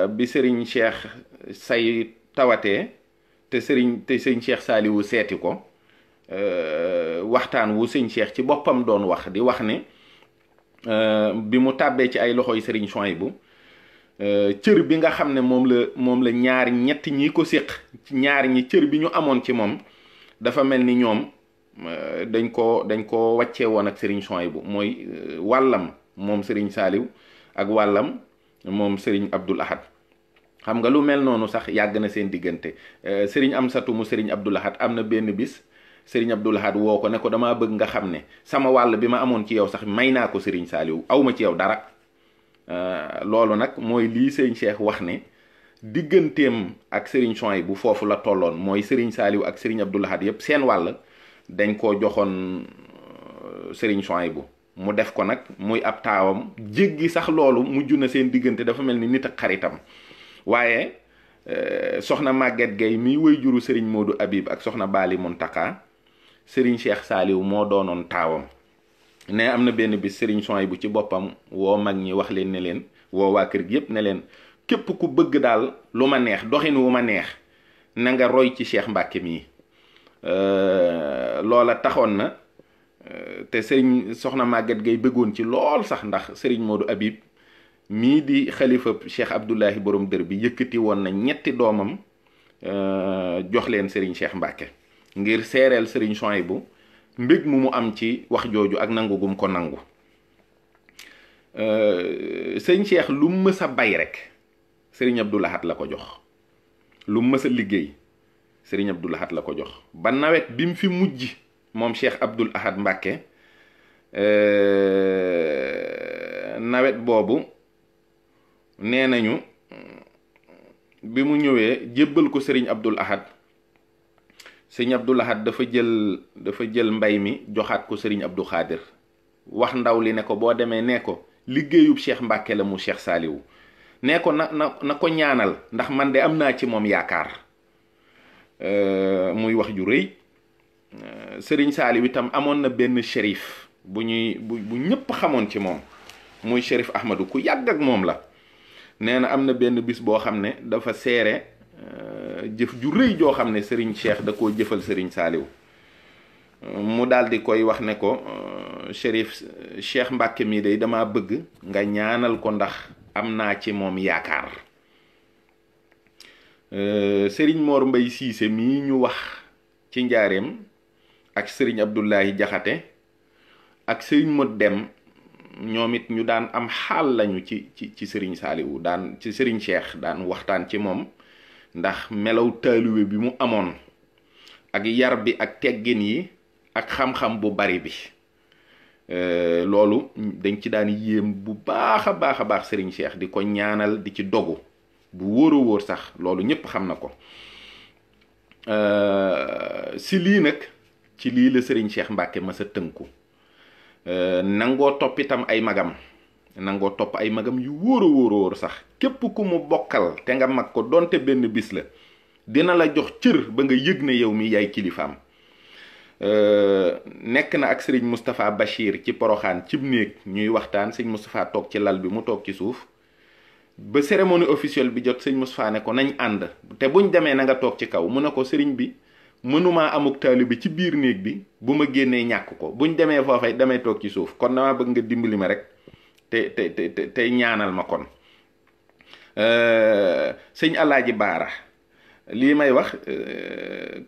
bi Serigne Cheikh say tawatee te sëñ Cheikh Saliou seeti ko waxtaan wu sëñ Cheikh ci boppam doon wax di wax ne bi mu tàbbee ci ay loxoy Serigne Souhaïbou cër bi nga xam ne moom la ñaar ñett ñi ko séq ñaar ñi cër bi ñu amoon ci moom dafa mel ni ñoom dañ ko wàccee woon ak Serigne Souhaïbou mooy wàllam moom Serigne Saliou ak wàllam moom Serigne Abdou Lahad xam nga lu mel noonu sax yàgg na seen diggante Serigne Amsatou mu Serigne Abdou Lahad am na benn bis Serigne Abdou Lahad woo ko ne ko damaa bëgg nga xam ne sama wàll bi ma amoon ci yow sax may naa ko Serigne Saliou awma ci yow dara loolu nag mooy lii Serigne Cheikh wax ne digganteem ak Serigne Souhaïbou foofu la tolloon mooy Serigne Saliou ak Serigne Abdou Lahad yépp seen wàll dañ koo joxoon Serigne Souhaïbou mu def ko nag muy ab taawam jéggi sax loolu mujj na seen diggante dafa mel ni nit ak xaritam waaye soxna Maguette Gueye mi wëy juru Serigne Modou Habib ak soxna Bali Muntaka Serigne Cheikh Saliou moo doonoon taawam ne am na benn bis Serigne Souhaïbou ci boppam woo mag ñi wax leen ne leen woo waa kër gi yépp ne leen képp ku bëgg daal lu ma neex doxin wu ma neex na nga roy ci Cheikh Mbacke mii loola taxoon na te Serigne soxna Maguette Gueye bëggoon ci lool sax ndax Serigne Modou Habib mii di xalifa Cheikh Abdoulahi borom dër bi yëkkati woon na ñetti doomam jox leen Serigne Cheikh Mbacke ngir seereel Serigne Souhaïbou mbég mu am ci wax jooju ak nangu gum ko nangu. Sëñ Cheikh lu mu mës a bay rek Serigne Abdou Lahad la ko jox lu mu mës a liggéey Serigne Abdou Lahad la ko jox ba nawet bi mu fi mujj moom Cheikh Abdoul Ahad Mbacke nawet boobu nee nañu bi mu ñëwee jébbal ko Serigne Abdoul Ahad Serigne Abdoul Ahad dafa jël mbay mi joxaat ko Serigne Abdou Khadir wax ndaw li ne ko boo demee ne ko liggéeyub Cheikh Mbacke la mu Cheikh Saliou ne ko na ko ñaanal ndax man de am naa ci moom yaakaar muy wax ju rëy. Serigne Saliou itam amoon na benn shérif bu ñëpp xamoon ci moom muy shérif Ahmadou ku yàgg ak moom la nee na am na benn bis boo xam ne dafa seere jëf ju rëy joo xam ne Serigne Cheikh da koo jëfal Serigne Saliou mu daal di koy wax ne ko Chérif Cheikh Mbacke mii day dama bëgg nga ñaanal ko ndax am naa ci moom yaakaar. Serigne Mor Mbay Siise mii ñu wax ci njaareem ak Serigne Abdoulahi Jaxate ak Serigne Mod Dem ñoom it ñu daan am xaal lañu ci Serigne Saaliwu daan ci Serigne Cheikh daan waxtaan ci moom ndax melaw taalibe bi mu amoon ak yar bi ak teggin yi ak xam-xam bu bari bi. Loolu dañ ci daan yéem bu baax a baax Serigne Cheikh di ko ñaanal di ci dogu bu wóor a wóor sax loolu ñépp xam na ko. Si lii nag ci lii la Serigne Cheikh Mbacke ma sa tënku nangoo topp itam ay magam nangoo topp ay magam yu wóor a wóor sax képp ku mu bokkal te nga mag ko donte benn bis la dina la jox cër ba nga yëg ne yow mi yaay kilifaam. Nekk na ak Serigne Moustapha Bachir ci Poroxaan cib néeg ñuy waxtaan sëñ Moustapha toog ci lal bi mu toog ci suuf ba cérémonie officielle bi jot sëñ Moustapha ne ko nañ ànd te buñ demee na nga toog ci kaw mu ne ko Serigne bi mënumaa amuk taalibe ci biir néeg bi bu ma génnee ñàkk ko buñ demee foofay damay toog ci suuf kon dama bëgg nga dimbali ma rek te ñaanal ma kon. Sëñ Alaaji Baara lii may wax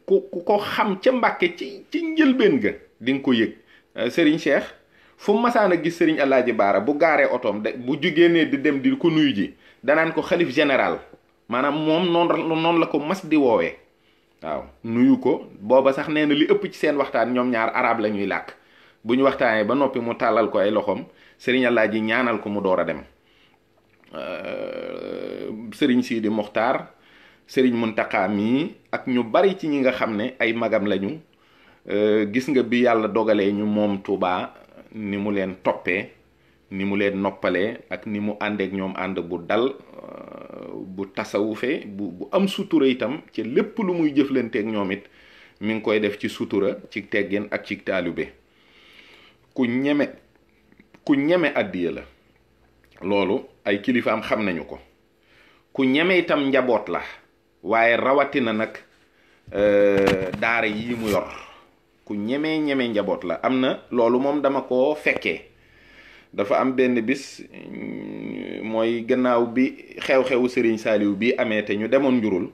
ku ko xam ca Mbàkke ci njëlbeen ga di nga ko yëg. Serigne Cheikh fu masaan a gis Serigne Alaaji Baara bu gaaree otoom bu jugee ne di dem di ko nuyu ji danaan ko xalif général maanaam moom noonu la ko mas di woowee. waaw nuyu ko booba sax nee na li ëpp ci seen waxtaan ñoom ñaar arab la ñuy làkk bu ñu waxtaanee ba noppi mu tàllal ko ay loxoom Serigne Alaaji ñaanal ko mu door a dem. Serigne Sidi Mokhtar Serigne Muntaka mii ak ñu bari ci ñi nga xam ne ay magam lañu gis nga bi yàlla dogalee ñu moom Touba ni mu leen toppee ni mu leen noppalee ak ni mu àndeek ñoom ànd bu dal bu tasawufe bu am sutura itam ci lépp lu muy jëflanteek ñoom it mi ngi koy def ci sutura ci teggin ak ci taalibe ku ñeme àddiya la loolu ay kilifaam xam nañu ko ku ñeme itam njaboot la waaye rawatina nag daara yi mu yor ku ñeme njaboot la am na loolu moom dama ko fekkee dafa am benn bis mooy gannaaw bi xew-xewu Serigne Saliou bi amee te ñu demoon njurul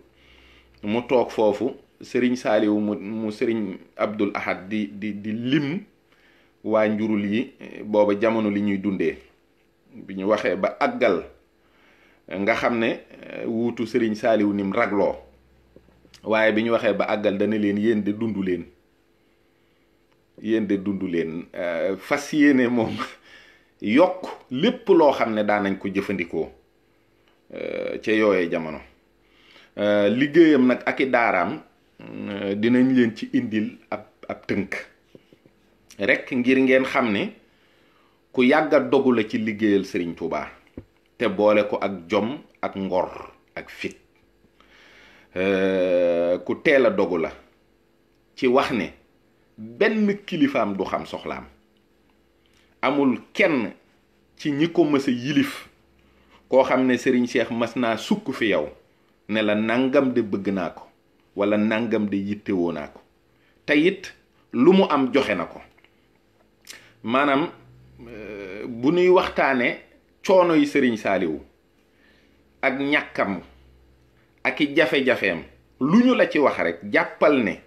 mu toog foofu Serigne Saliou mu Serigne Abdoul Ahad di lim waa njurul yi booba jamono li ñuy dundee bi ñu waxee ba àggal nga xam ne wuutu Serigne Saliou nim ragloo waaye bi ñu waxee ba àggal dana leen yéen de dundu leen fas yéene moom yokk lépp loo xam ne daanañ ko jëfandikoo ca yooyee jamono liggéeyam nag ak i daaraam dinañ leen ci indil ab tënk rek ngir ngeen xam ne ku yàgga dogu la ci liggéeyal Serigne Touba te boole ko ak jom ak ngor ak fit ku teel a dogu la ci wax ne benn kilifaam du xam soxlaam amul kenn ci ñi ko mës a yilif koo xam ne Serigne Cheikh mas naa sukk fi yow ne la nangam de bëgg naa ko wala nangam de yittewoo naa ko te it lu mu am joxe na ko maanaam bu nuy waxtaane coono yi Serigne Saliou ak ñàkkam ak i jafe-jafeem lu ñu la ci wax rek jàppal ne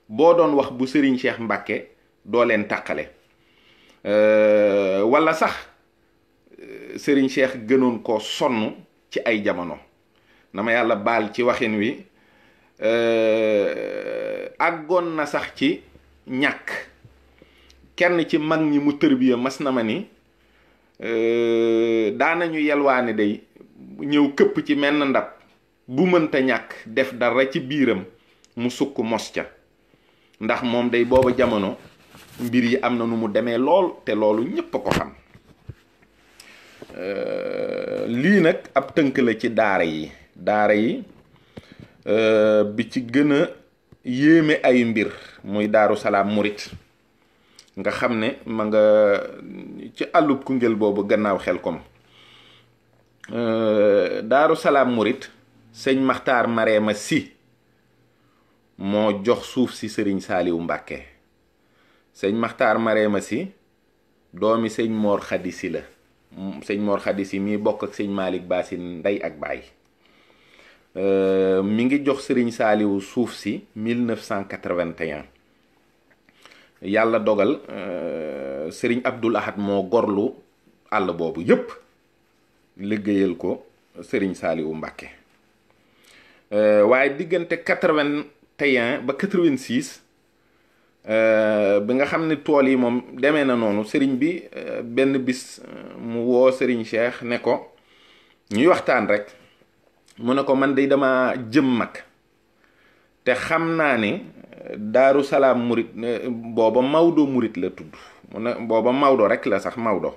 boo doon wax bu Serigne Cheikh Mbacke doo leen tàqale wala sax Serigne Cheikh gënoon koo sonn ci ay jamono na ma yàlla baal ci waxin wi àggoon na sax ci ñàkk kenn ci mag ñi mu tërbiya mas na ma ni daanañu yelwaane day ñëw këpp ci menn ndab bu mënta ñàkk def dara ci biiram mu sukk mos ca ndax moom day booba jamono mbir yi am na nu mu demee lool te loolu ñépp a ko xam lii nag ab tënk la ci daara yi bi ci gën a yéeme ay mbir muy Daaru Salaam Murit nga xam ne ma nga ci àllub Koungheul boobu gannaaw Xelkom Daaru Salaam Murit sëñ Maxtaar Mareema Si moo jox suuf si Serigne Saliou Mbacke sëñ Maxtaar Mareema si doomi sëñ Mor Xadi si la. sëñ Mor Xadi si mi bokk ak sëñ Malick Basin ndey ak baay. mi ngi jox sëriñ Saaliwu suuf si 1981. yàlla dogal sëriñ Abdul Ahad moo gorlu àll boobu yépp liggéeyal ko sëriñ Saaliwu Mbàkke. waaye diggante 81 ba 86 bi nga xam ne tool yi moom demee na noonu sëriñ bi benn bis mu woo sëriñ Cheikh ne ko ñuy waxtaan rek mu ne ko man de dama jëm mag te xam naa ne Daaru Salaam murit booba Maodo murit la tudd mu ne booba Maodo rek la sax Maodo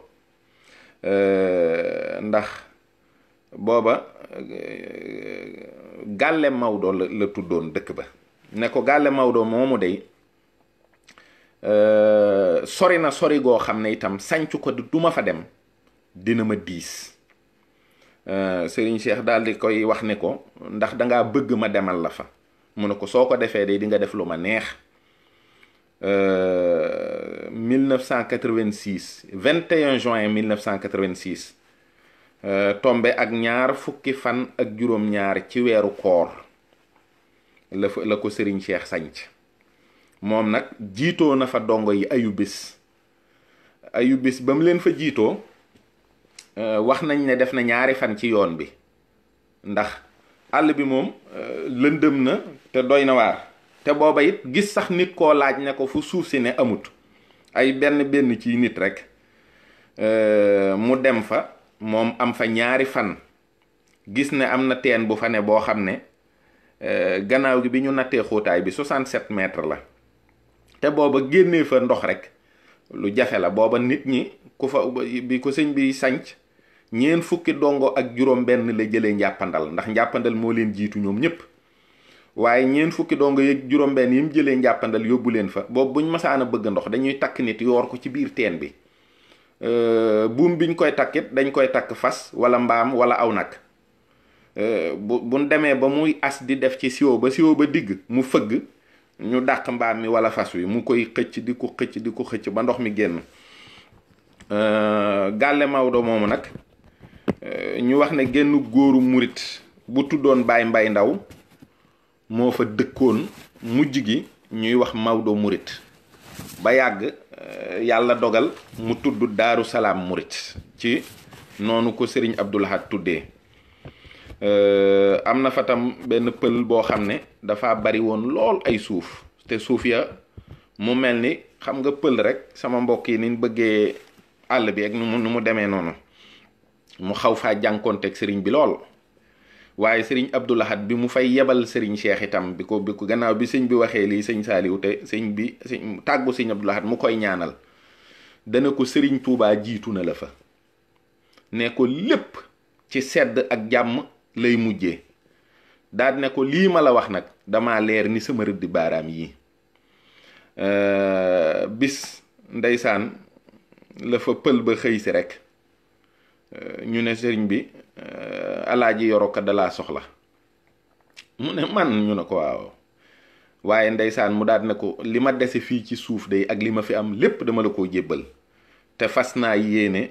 ndax booba Gàlle Maodo la tuddoon dëkk ba. ne ko Gàlle Maodo moomu dey sori na sori goo xam ne itam sancu ko duma fa dem dina ma diis. Serigne Cheikh daal di koy wax ne ko ndax dangaa bëgg ma demal la fa mu ne ko soo ko defee day di nga def lu ma neex. 1986 21 juin 1986 tombe ak ñaar fukki fan ak juróom-ñaar ci weeru koor la ko Serigne Cheikh sanc moom nag jiitoo na fa dongo yi ayu bis ba mu leen fa jiitoo wax nañ ne def na ñaari fan ci yoon bi ndax àll bi moom lëndëm na te doy na waar te booba it gis sax nit koo laaj ne ko fu suuf si ne amut ay benn ci nit rek mu dem fa moom am fa ñaari fan gis ne am na teen bu fa ne boo xam ne gannaaw gi bi ñu nattee xóotaay bi 67 mètres la te booba génnee fa ndox rek lu jafe la. booba nit ñi ku fa bi ko sëñ bi sanc ñeen fukki dongo ak juróom benn la jëlee njàppandal ndax njàppandal moo leen jiitu ñoom ñépp waaye ñeen fukki dongo yeeg juróom benn yi mu jëlee njàppandal yóbbu leen fa boobu buñ masaana bëgg ndox dañuy takk nit yoor ko ci biir teen bi buum biñ koy takkit dañ koy takk fas wala mbaam wala aw nag buñ demee ba muy as di def ci siwo ba digg mu fëgg ñu dàq mbaam mi wala fas wi mu koy xëcc di ko xëcc ba ndox mi génn. Gàlle Maodo moomu nag ñu wax ne genn góoru murit bu tuddoon Baay Mbay Ndaw moo fa dëkkoon mujj gi ñuy wax Maodo murit ba yàgg yàlla dogal mu tudd Daaru Salaam murit ci noonu ko Serigne Abdoul Ahad tuddee. am na fa tam benn pël boo xam ne dafa bari woon lool ay suuf te suuf ya mu mel ni xam nga pël rek sama mbokk yi niñ bëggee àll bi ak nu mu demee noonu mu xaw faa jànkoonteeg sëriñ bi lool waaye sëriñ Abdoul Ahad bi mu fay yebal sëriñ Cheikh itam bi ko gannaaw bi sëñ bi waxee lii sëñ Saaliw te sëñ tàggu sëñ Abdoul Ahad mu koy ñaanal dana ko sëriñ Tuubaa jiitu na la fa ne ko lépp ci sedd ak jàmm lay mujjee daal ne ko lii ma la wax nag dama leer ni sama rëddi baaraam yi. bis ndeysaan la fa pël ba xëy si rek ñu ne sëriñ bi alaaji Yoro Ka dalaa soxla mu ne man ñu ne ko waaw waaye ndeysaan mu daal ne ko li ma dese fii ci suuf day ak li ma fi am lépp dama la koo jébbal te fas naa yéene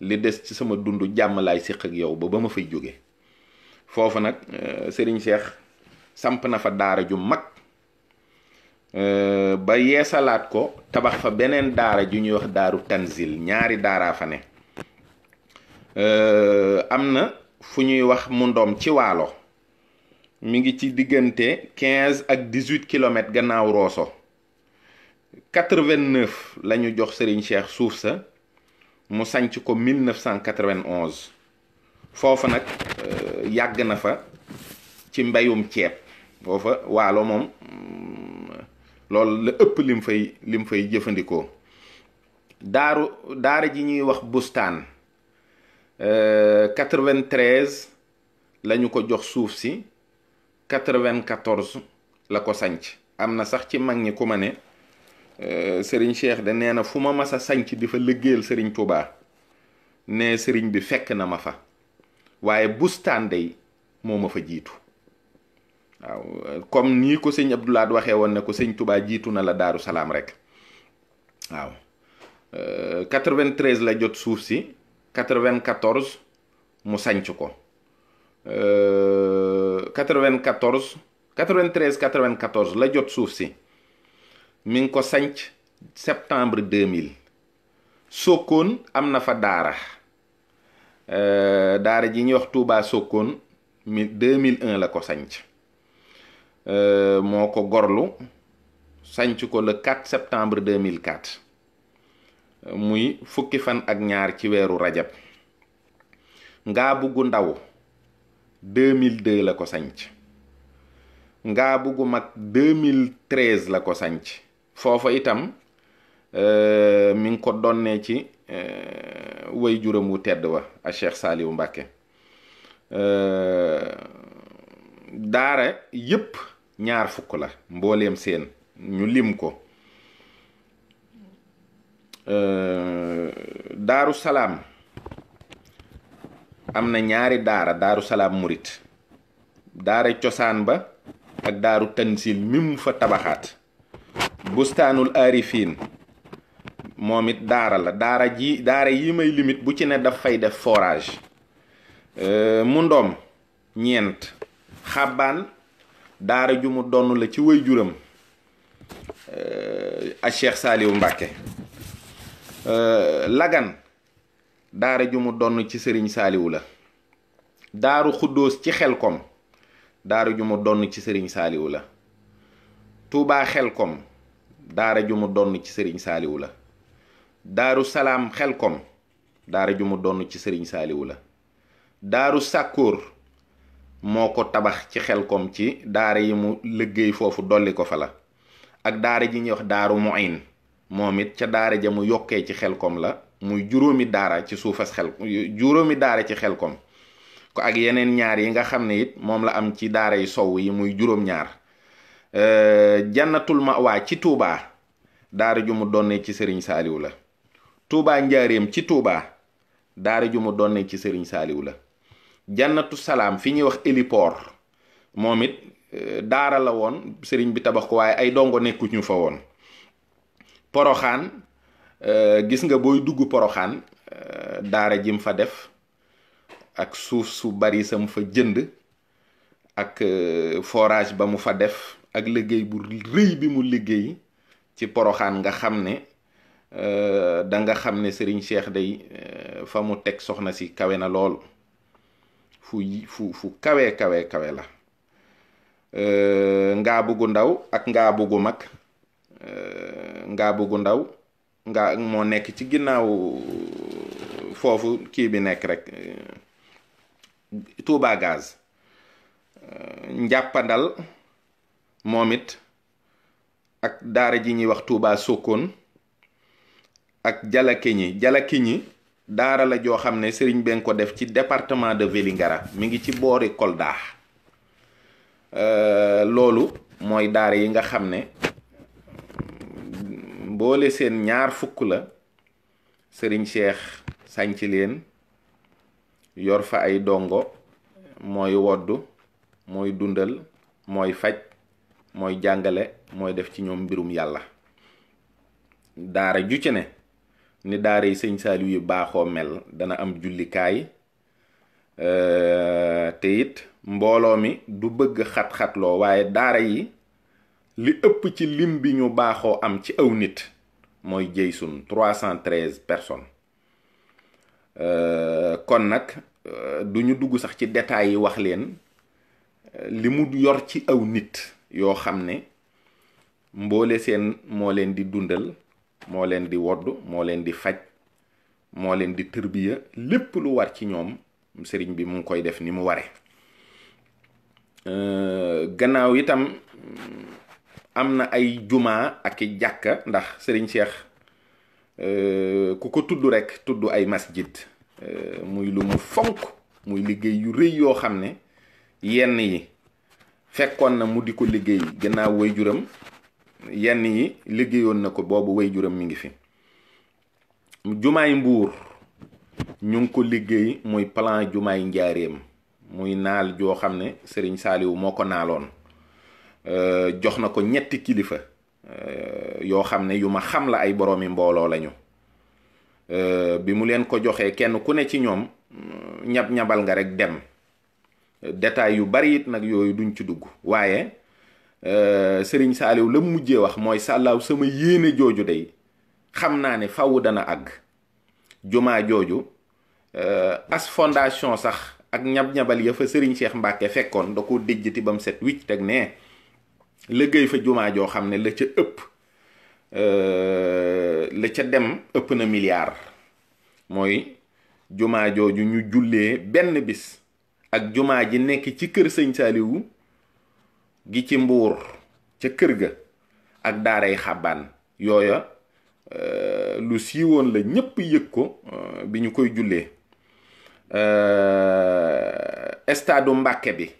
li des ci sama dund jàmm laay séq ak yow ba ma fay jóge foofu nag sëriñ Cheikh samp na fa daara ju mag ba yeesalaat ko tabax fa beneen daara ju ñuy wax daaru Tanzil ñaari daaraa fa ne. am na fu ñuy wax mu ndoom ci waalo mi ngi ci diggante 15 ak 18 kilomètres gannaaw Rosso 89 la ñu jox Serigne Cheikh suuf sa mu sanc ko 1991 foofu nag yàgg na fa ci mbéyum ceeb foofa waalo moom loolu la ëpp lim fay jëfandikoo. daara ji ñuy wax bustaan 93 la ñu ko jox suuf si 94 la ko sanc am na sax ci mag ñi ku ma ne Serigne Cheikh de nee na fu ma mas a sanc di fa liggéeyal Serigne Touba ne Serigne bi fekk na ma fa waaye bustaan day moo ma fa jiitu waaw comme nii ko sëñ Abdoul Ahad waxee woon ne ko sëñ Touba jiitu na la Daaru Salaam rek waaw 93 la jot suuf si 94 mu sanc ko 94 93 94 la jot suuf si mi ngi ko sanc septembre 2000. Sokone am na fa daara daara ji ñuy wax Touba Sokone 2001 la ko sanc moo ko gorlu sanc ko le 4 septembre 2004 muy fukki fan ak ñaar ci weeru rajab. Ngaabu gu ndaw 2002 la ko sanc. Ngaabu gu mag 2013 la ko sanc. foofa itam mi ngi ko donnee ci way juram wu tedd wa a Cheikh Saliou Mbacké. daara yépp 20 la mbooleem seen ñu lim ko. Daaru Salaam am na 2 daara, Daaru Salaam murit, daara cosaan ba ak daaru tansil mi mu fa tabaxaat. Bustaanul Arifin moom it daara la, daara yi may limite bu ci ne daf fay def forage. mu ndoom 4, xabbaan daara ju mu donn la ci way juram a Cheikh Saliou Mbacké. Lagan daara ju mu donn ci Serigne Saliou la. Daaru Xuddoos ci Xelkom daara ju mu donn ci Serigne Saliou la. Touba Xelkom daara ju mu donn ci Serigne Saliou la. Daaru Salaam Xelkom daara ju mu donn ci Serigne Saliou la. Daaru Sàkkoor moo ko tabax ci Xelkom ci daara yi mu liggéey foofu dolli ko fa la. ak daara ji ñuy wax Daaru Muin moom it ca daara ja mu yokkee ci Xelkom la, muy juróomi daara ci suufas juróomi daara ci Xelkom ko ak yeneen ñaar yi nga xam ne it moom la am ci daara yi sow yi muy juróom-ñaar. Jannatul Ma'wa ci Touba daara ju mu donnee ci Serigne Saliou la. Touba Njaareem ci Touba daara ju mu donnee ci Serigne Saliou la. Jannatu Salaam fi ñuy wax héliport moom it daara la woon Serigne bi tabax ko waaye ay dongo nekkuñu fa woon. Poroxaan gis nga booy dugg Poroxaan daara jim fa def ak suuf su bari sam fa jënd ak forage ba mu fa def ak liggéey bu rëy bi mu liggéey ci Poroxaan nga xam ne da nga xam ne Serigne Cheikh day fa mu teg soxna si kawe na lool fu kawe la. Ngaabu gu ndaw ak ngaabu gu mag. Ngaabu gu ndaw moo nekk ci ginnaaw foofu kii bi nekk rek Touba Gaz. Njàppandal moom it ak daara ji ñuy wax Touba Sokone ak Jalakiñi daara la joo xam ne sëriñ ben ko def ci département de Vélingara mi ngi ci boori Kolda. Loolu mooy daara yi nga xam ne mboole seen 20 la Serigne Cheikh sànc leen yor fa ay dongo mooy woddu mooy dundal mooy faj mooy jàngale mooy def ci ñoom mbirum yàlla. Daara ju ci ne ni daara yi Sëñ Saliou yu baaxoo mel dana am jullikaay te it mbooloo mi du bëgg xat-xatloo waaye daara yi li ëpp ci lim bi ñu baaxoo am ci aw nit mooy jëysun 313 personnes. kon nag du ñu dugg sax ci détails yi wax leen li mu yor ci aw nit yoo xam ne mboole seen moo leen di dundal moo leen di wodd moo leen di faj moo leen di tërbiya lépp lu war ci ñoom sëriñ bi mu ngi koy def ni mu ware. Gannaaw itam am na ay jumaa ak i jàkka ndax sëriñ Cheikh ku ko tudd rek tudd ay masjid muy lu mu fonk muy liggéey yu rëy yoo xam ne yenn yi fekkoon na mu di ko liggéey gannaaw waajuram yenn yi liggéeyoon na ko boobu waajuram mi ngi fi. Jumaay Mbuur ñu ngi ko liggéey muy plan jumaay Njaareem muy naal joo xam ne Serigne Saliou moo ko naaloon jox na ko 3 kilifa yoo xam ne yu ma xam la, ay boroomi mbooloo lañu. bi mu leen ko joxee kenn ku ne ci ñoom ñab-ñabal nga rek dem. détail yu bari it nag yooyu duñ ci dugg, waaye sëriñ Saaliw la mujjee wax mooy sàllaaw sama yéene jooju day xam naa ne faw dana àgg. jumaa jooju as fondation sax ak ñab-ñabal ya fa sëriñ Cheikh Mbacke fekkoon da ko déjjati ba mu set wicc teg ne liggéey fa jumaa joo xam ne la ca ëpp la ca dem ëpp na milliard. mooy jumaa jooju ñu jullee benn bis ak jumaa ji nekk ci kër sëñ Saaliwu gi ci Mbuur ca kër ga ak daaray Xàbbaan yooya lu siiwoon la, ñépp yëg ko bi ñu koy jullee. stade Mbàkke bi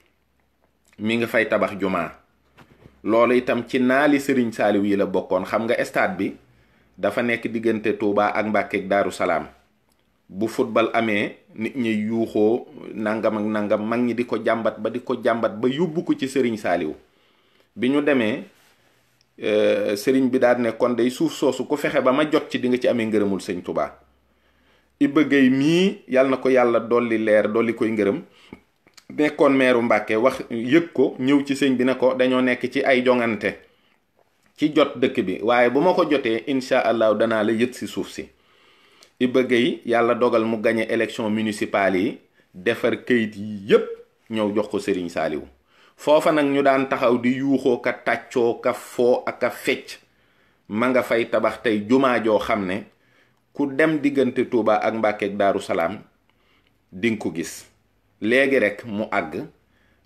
mi nga fay tabax jumaa, loolu itam ci naali sëriñ Saaliw yi la bokkoon. xam nga stade bi dafa nekk diggante Touba ak Mbàkke ak Daaru Salaam. bu football amee nit ñi yuuxoo nangam ak nangam, mag ñi di ko jàmbat ba yóbbu ko ci sëriñ Saaliw. bi ñu demee sëriñ bi daal ne kon day suuf soosu ku fexe ba ma jot ci di nga ci amee ngërëmul sëñ Touba. Iba Gueye mii yàlla na ko yàlla dolli leer dolli koy ngërëm, nekkoon meeru Mbàkke, wax yëg ko ñëw ci sëñ bi ne ko dañoo nekk ci ay jongante ci jot dëkk bi, waaye bu ma ko jotee incha allahu danaa la yët si suuf si. Iba Gueye yàlla dogal mu gañe élection municipale yi, defar këyit yi yépp ñëw jox ko sëriñ Saaliw. foofa nag ñu daan taxaw di yuuxoo ka tàccoo ka foo ak ka fecc, ma nga fay tabax tey jumaa joo xam ne ku dem diggante Touba ak Mbàkke ak Daaru Salaam dinga ko gis. léegi rek mu àgg,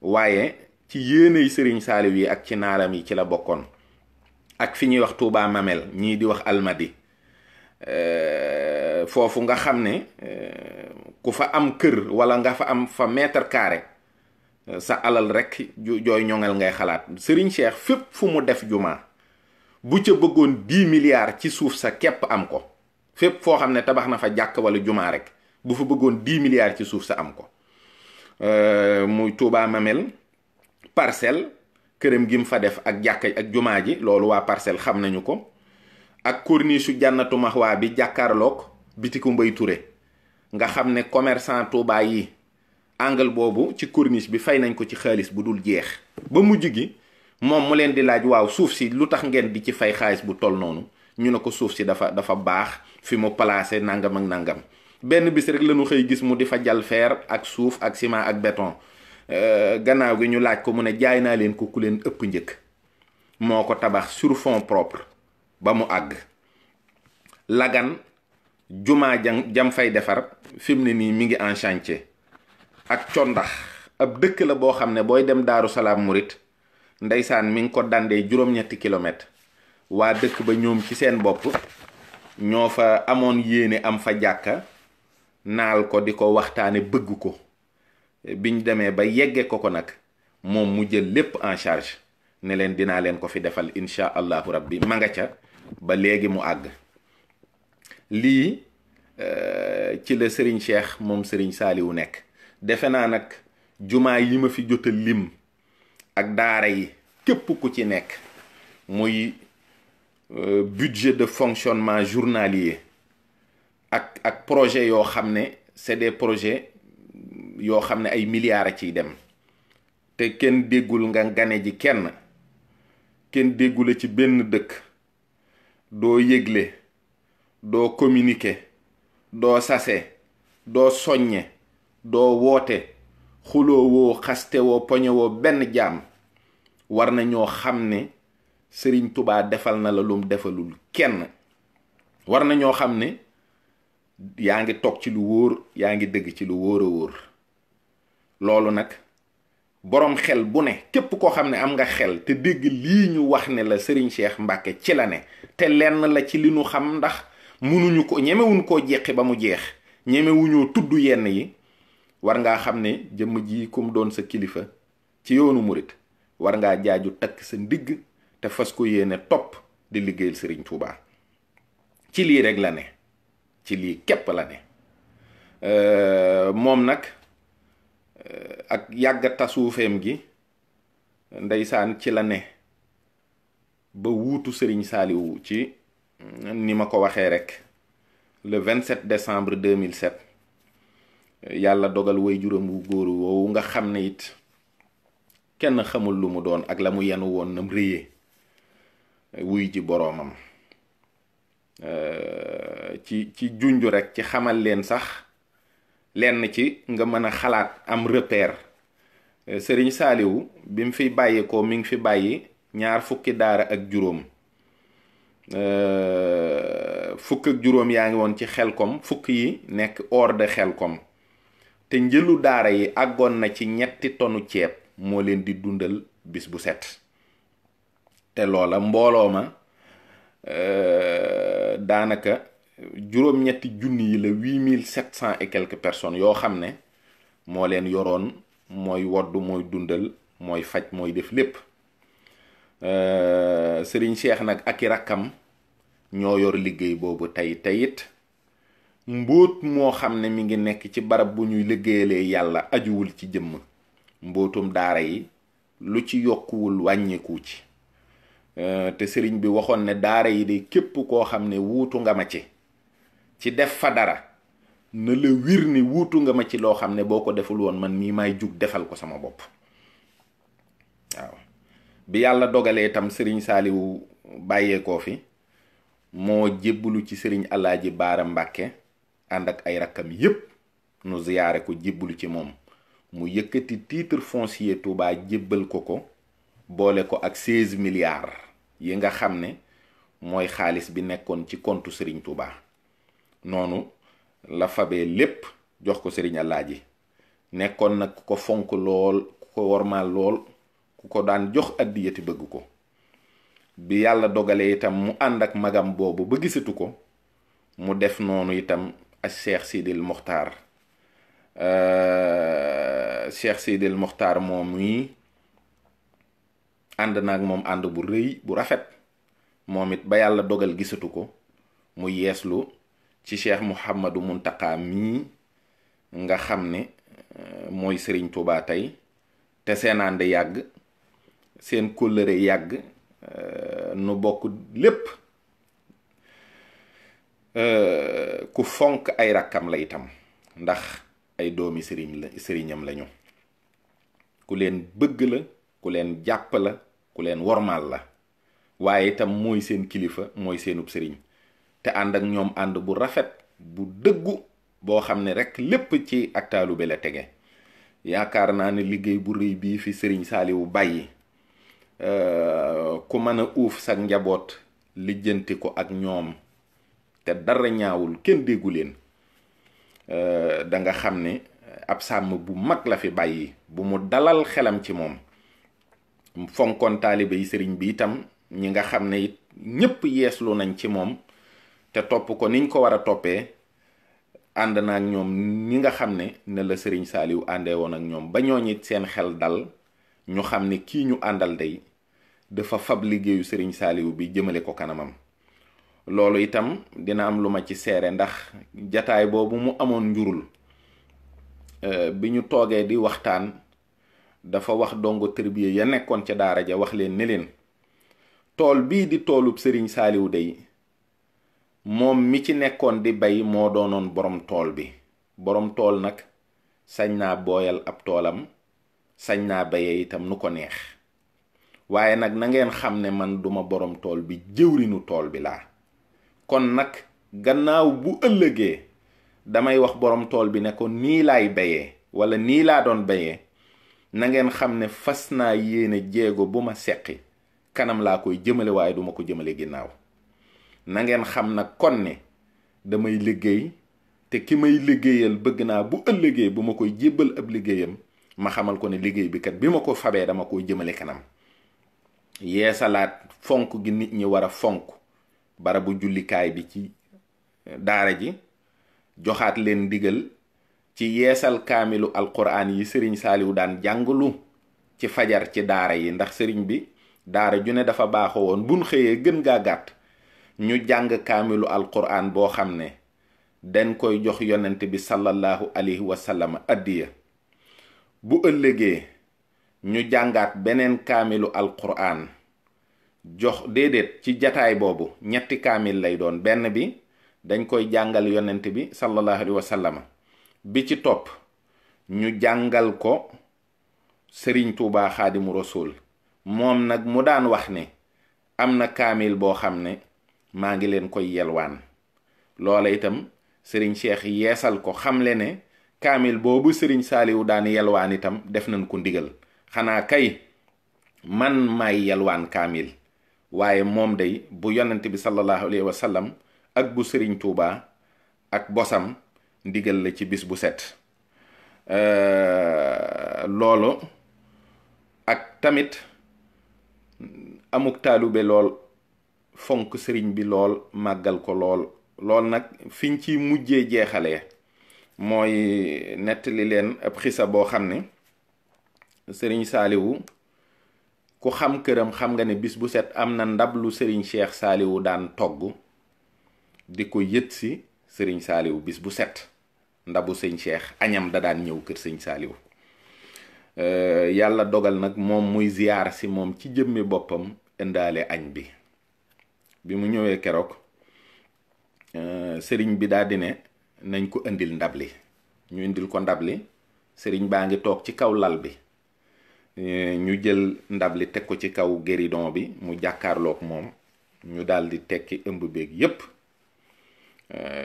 waaye ci yéeney sëriñ Saaliw yi ak ci naalam yi ci la bokkoon. ak fi ñuy wax Touba Mamel, ñii di wax Almadi, foofu nga xam ne ku fa am kër wala nga fa am fa mètre carré sa alal rek jooy ñoŋal ngay xalaat. sëriñ Cheikh fépp fu mu def jumaa bu ca bëggoon 10 milliards ci suuf sa képp am ko. fépp foo xam ne tabax na fa jàkk wala jumaa rek bu fa bëggoon 10 milliards ci suuf sa am ko. muy Touba Mamel, Parcelles, këram gi mu fa def ak jàkka ak jumaa ji, loolu waa Parcelles xam nañu ko. ak corniche su Jannatu Maxwa bi jàkkaarloog bitiku Mbay Touré, nga xam ne commerçant Touba yi angle boobu ci corniche bi fay nañ ko ci xaalis bu dul jeex. ba mujj gi moom mu leen di laaj waaw suuf si lu tax ngeen di ci fay xaalis bu toll noonu, ñu ne ko suuf si dafa baax fi mu placé nangam ak nangam. benn bis rek lañu xëy gis mu di fa jal fer ak suuf ak ciment ak béton. gannaaw gi ñu laaj ko mu ne jaay naa leen ko ku leen ëpp njëkk. moo ko tabax sur fonds propre ba mu àgg. Lagan jumaa jam fay defar fi mu ne nii mi ngi en chantier. ak Condax ab dëkk la boo xam ne booy dem Daaru Salaam Murit ndeysaan mi ngi ko dandee juróom-ñetti kilomètres. waa dëkk ba ñoom ci seen bopp ñoo fa amoon yéene am fa jàkka, naal ko di ko waxtaane bëgg ko. biñ demee ba yegge ko nag moom mu jël lépp en charge ne leen dinaa leen ko fi defal incha allahu rabbi, ma nga ca ba léegi mu àgg. lii ci la sëriñ Cheikh moom sëriñ Saaliwu nekk. defe naa nag jumaa yi ma fi jota lim ak daara yi képp ku ci nekk muy budget de fonctionnement journalier ak projet yoo xam ne c'est des projets yoo xam ne ay milliards a ciy dem, te kenn déggul nga gane ji kenn déggula ci benn dëkk. doo yëgle, doo communiquer, doo sase, doo soññe, doo woote, xuloo woo, xaste woo, poñe woo benn jaam. war na ñoo xam ne Sëriñ Tubaa defal na la lum defalul kenn. war na ñoo xam ne yaa ngi toog ci lu wóor, yaa ngi dëgg ci lu wóor a wóor. loolu nag boroom xel bu ne, képp koo xam ne am nga xel te dégg lii ñu wax ne la Serigne Cheikh Mbacke ci la ne, te lenn la ci li ñu xam, ndax munuñu ko, ñemewuñ koo jeqi ba mu jeex, ñemewuñoo tudd yenn yi. war ngaa xam ne jëmm ji kum doon sa kilifa ci yoonu murit, war ngaa jaaju takk sa ndigg te fas ko yéene topp di liggéeyal Serigne Touba. ci lii rek la ne, ci lii képp la ne. moom nag ak yàgga tasuufeem gi ndeysaan ci la ne ba wuutu sëriñ Saaliwu ci ni ma ko waxee rek le 27 décembre 2007 yàlla dogal way juróom wu góor woowu nga xam ne it kenn xamul lu mu doon ak la mu yenu woon nam réyee wuy ji boroomam. ci junju rek ci xamal leen sax lenn ci nga mën a xalaat am repère sëriñ Saaliwu bi mu fi bàyyi ko mi ngi fi bàyyi 20 daara ak juróom fukk ak juróom yaa ngi woon ci Xelkom fukk yi nekk hors de Xelkom te njëlu daara yi àggoon na ci 3 tonu ceeb moo leen di dundal bis bu set te loola mbooloo ma daanaka juróom-ñetti junni yi la 8700 et quelques personnes yoo xam ne moo leen yoroon mooy woddu mooy dundal mooy faj mooy def lépp sëriñ Cheikh nag ak i rakkam ñoo yor liggéey boobu tey it mbóot moo xam ne mi ngi nekk ci barab bu ñuy liggéeyalee yàlla ajuwul ci jëmm mbóotum daara yi lu ci yokkuwul wàññeeku ci te sëriñ bi waxoon ne daara yi de képp koo xam ne wuutu nga ma ci def fa dara na la wir ni wuutu nga ma ci loo xam ne boo ko deful woon man mii may jug defal ko sama bopp. waaw bi yàlla dogalee itam sëriñ Saaliwu bàyyeekoo fi moo jébbalu ci sëriñ Alaaji Baara Mbàkke ànd ak ay rakkam yépp nu ziyaare ko jébbalu ci moom mu yëkkati titre foncier Touba jébbal ko boole ko ak 16 milliards yi nga xam ne mooy xaalis bi nekkoon ci compte sëriñ Touba noonu la fabee lépp jox ko sëriñ Alaaji nekkoon nag ku ko fonk lool ku ko wormaal lool ku ko daan jox addiyati bëgg ko bi yàlla dogalee itam mu ànd ak magam boobu ba gisatu ko mu def noonu itam ak Cheikh Sidil Mokhtar Cheikh Sidil Mokhtar moom mii ànd naag moom ànd bu rëy bu rafet moom it ba yàlla dogal gisatu ko mu yeeslu ci Cheikh Mouhamadou Muntaka mii nga xam ne mooy sëriñ Touba tey te seen ànd yàgg seen kóllëre yàgg nu bokk lépp ku fonk ay rakkam la itam ndax ay doomi sëriñam lañu ku leen bëgg la ku leen jàpp la ku leen wormaal la waaye itam mooy seen kilifa mooy seenub sëriñ te ànd ak ñoom ànd bu rafet bu dëggu boo xam ne rek lépp ci ak taalube la tege yaakaar naa ne liggéey bu rëy bii fi sëriñ Saaliwu bàyyi ku mën a uuf sag njaboot lijjanti ko ak ñoom te dara ñaawul kenn déggu leen da nga xam ne ab sàmm bu mag la fi bàyyi bu mu dalal xelam ci moom fonkoon taalibe yi sëriñ bi itam ñi nga xam ne it ñépp yeeslu nañ ci moom te topp ko niñ ko war a toppee ànd na ak ñoom ñi nga xam ne ne la sëriñ Saaliw àndee woon ak ñoom ba ñooñu it seen xel dal ñu xam ne kii ñu àndal day dafa fab liggéeyu sëriñ Saaliw bi jëmale ko kanamam loolu itam dina am lu ma ci seere ndax jataay boobu mu amoon njurul bi ñu toogee di waxtaan dafa wax dongo tërbiye ya nekkoon ca daara ja wax leen ne leen tool bii di toolub sëriñ Saaliw day moom mi ci nekkoon di bay moo doonoon borom tool bi borom tool nag sañ naa booyal ab toolam sañ naa bayee itam nu ko neex waaye nag na ngeen xam ne man duma borom tool bi jëwrinu tool bi laa kon nag gannaaw bu ëllëgee damay wax borom tool bi ne ko nii laay bayee wala nii laa doon bayee na ngeen xam ne fas naa yéene jéego bu ma seqi kanam laa koy jëmale waaye duma ko jëmale ginnaaw na ngeen xam nag kon ne damay liggéey te ki may liggéeyal bëgg naa bu ëllëgee bu ma koy jébbal ab liggéeyam ma xamal ko ne liggéey bi kat bi ma ko fabee dama koy jëmale kanam yeesalaat fonk gi nit ñi war a fonk barabu jullikaay bi ci daara ji joxaat leen ndigal ci yeesal kaamilu alquran yi sëriñ Saaliw daan jàngalu ci fajar ci daara yi ndax sëriñ bi daara ju ne dafa baaxoo woon buñ xëyee gën gaa gàtt ñu jàng kaamilu alquran boo xam ne dañ koy jox yonent bi sallallahu alayhi wa sallam addiya bu ëllëgee ñu jàngaat beneen kaamilu alquran jox déedéet ci jataay boobu ñetti kaamil lay doon. benn bi dañ koy jàngal yonent bi sallallahu alayhi wa sallam, bi ci topp ñu jàngal ko sëriñ Tuubaa Xaadimu Rasuul. moom nag mu daan wax ne am na kaamil boo xam ne maa ngi leen koy yelwaan. loola itam sëriñ Cheikh yeesal ko, xamle ne kaamil boobu sëriñ Saaliwu daan yelwaan itam def nañ ko ndigal. xanaa kay man maay yelwaan kaamil, waaye moom day bu yonent bi sallallahu alayhi wa sallam ak bu sëriñ Tuubaa ak bosam ndigal la ci bis bu set. loolu ak tamit amuk taalube lool, fonk sëriñ bi lool, màggal ko lool nag fiñ ci mujjee jeexalee mooy nettali leen ab xisa boo xam ne sëriñ Saaliwu ku xam këram xam nga ne bis bu set am na ndab lu sëriñ Cheikh Saaliwu daan togg di ko yët si sëriñ Saaliwu bis bu set. ndabu sëñ Cheikh añam da daan ñëw kër sëñ Saaliwu. yàlla dogal nag moom muy ziyaar si moom ci jëmmi boppam indaale añ bi mu ñëwee keroog sëriñ bi daal di ne nañ ko indil ndab li. ñu indil ko ndab li, sëriñ baa ngi toog ci kaw lal bi, ñu jël ndab li teg ko ci kaw guéridon bi mu jàkkaarloog moom, ñu daal di tekki ëmb beeg yépp.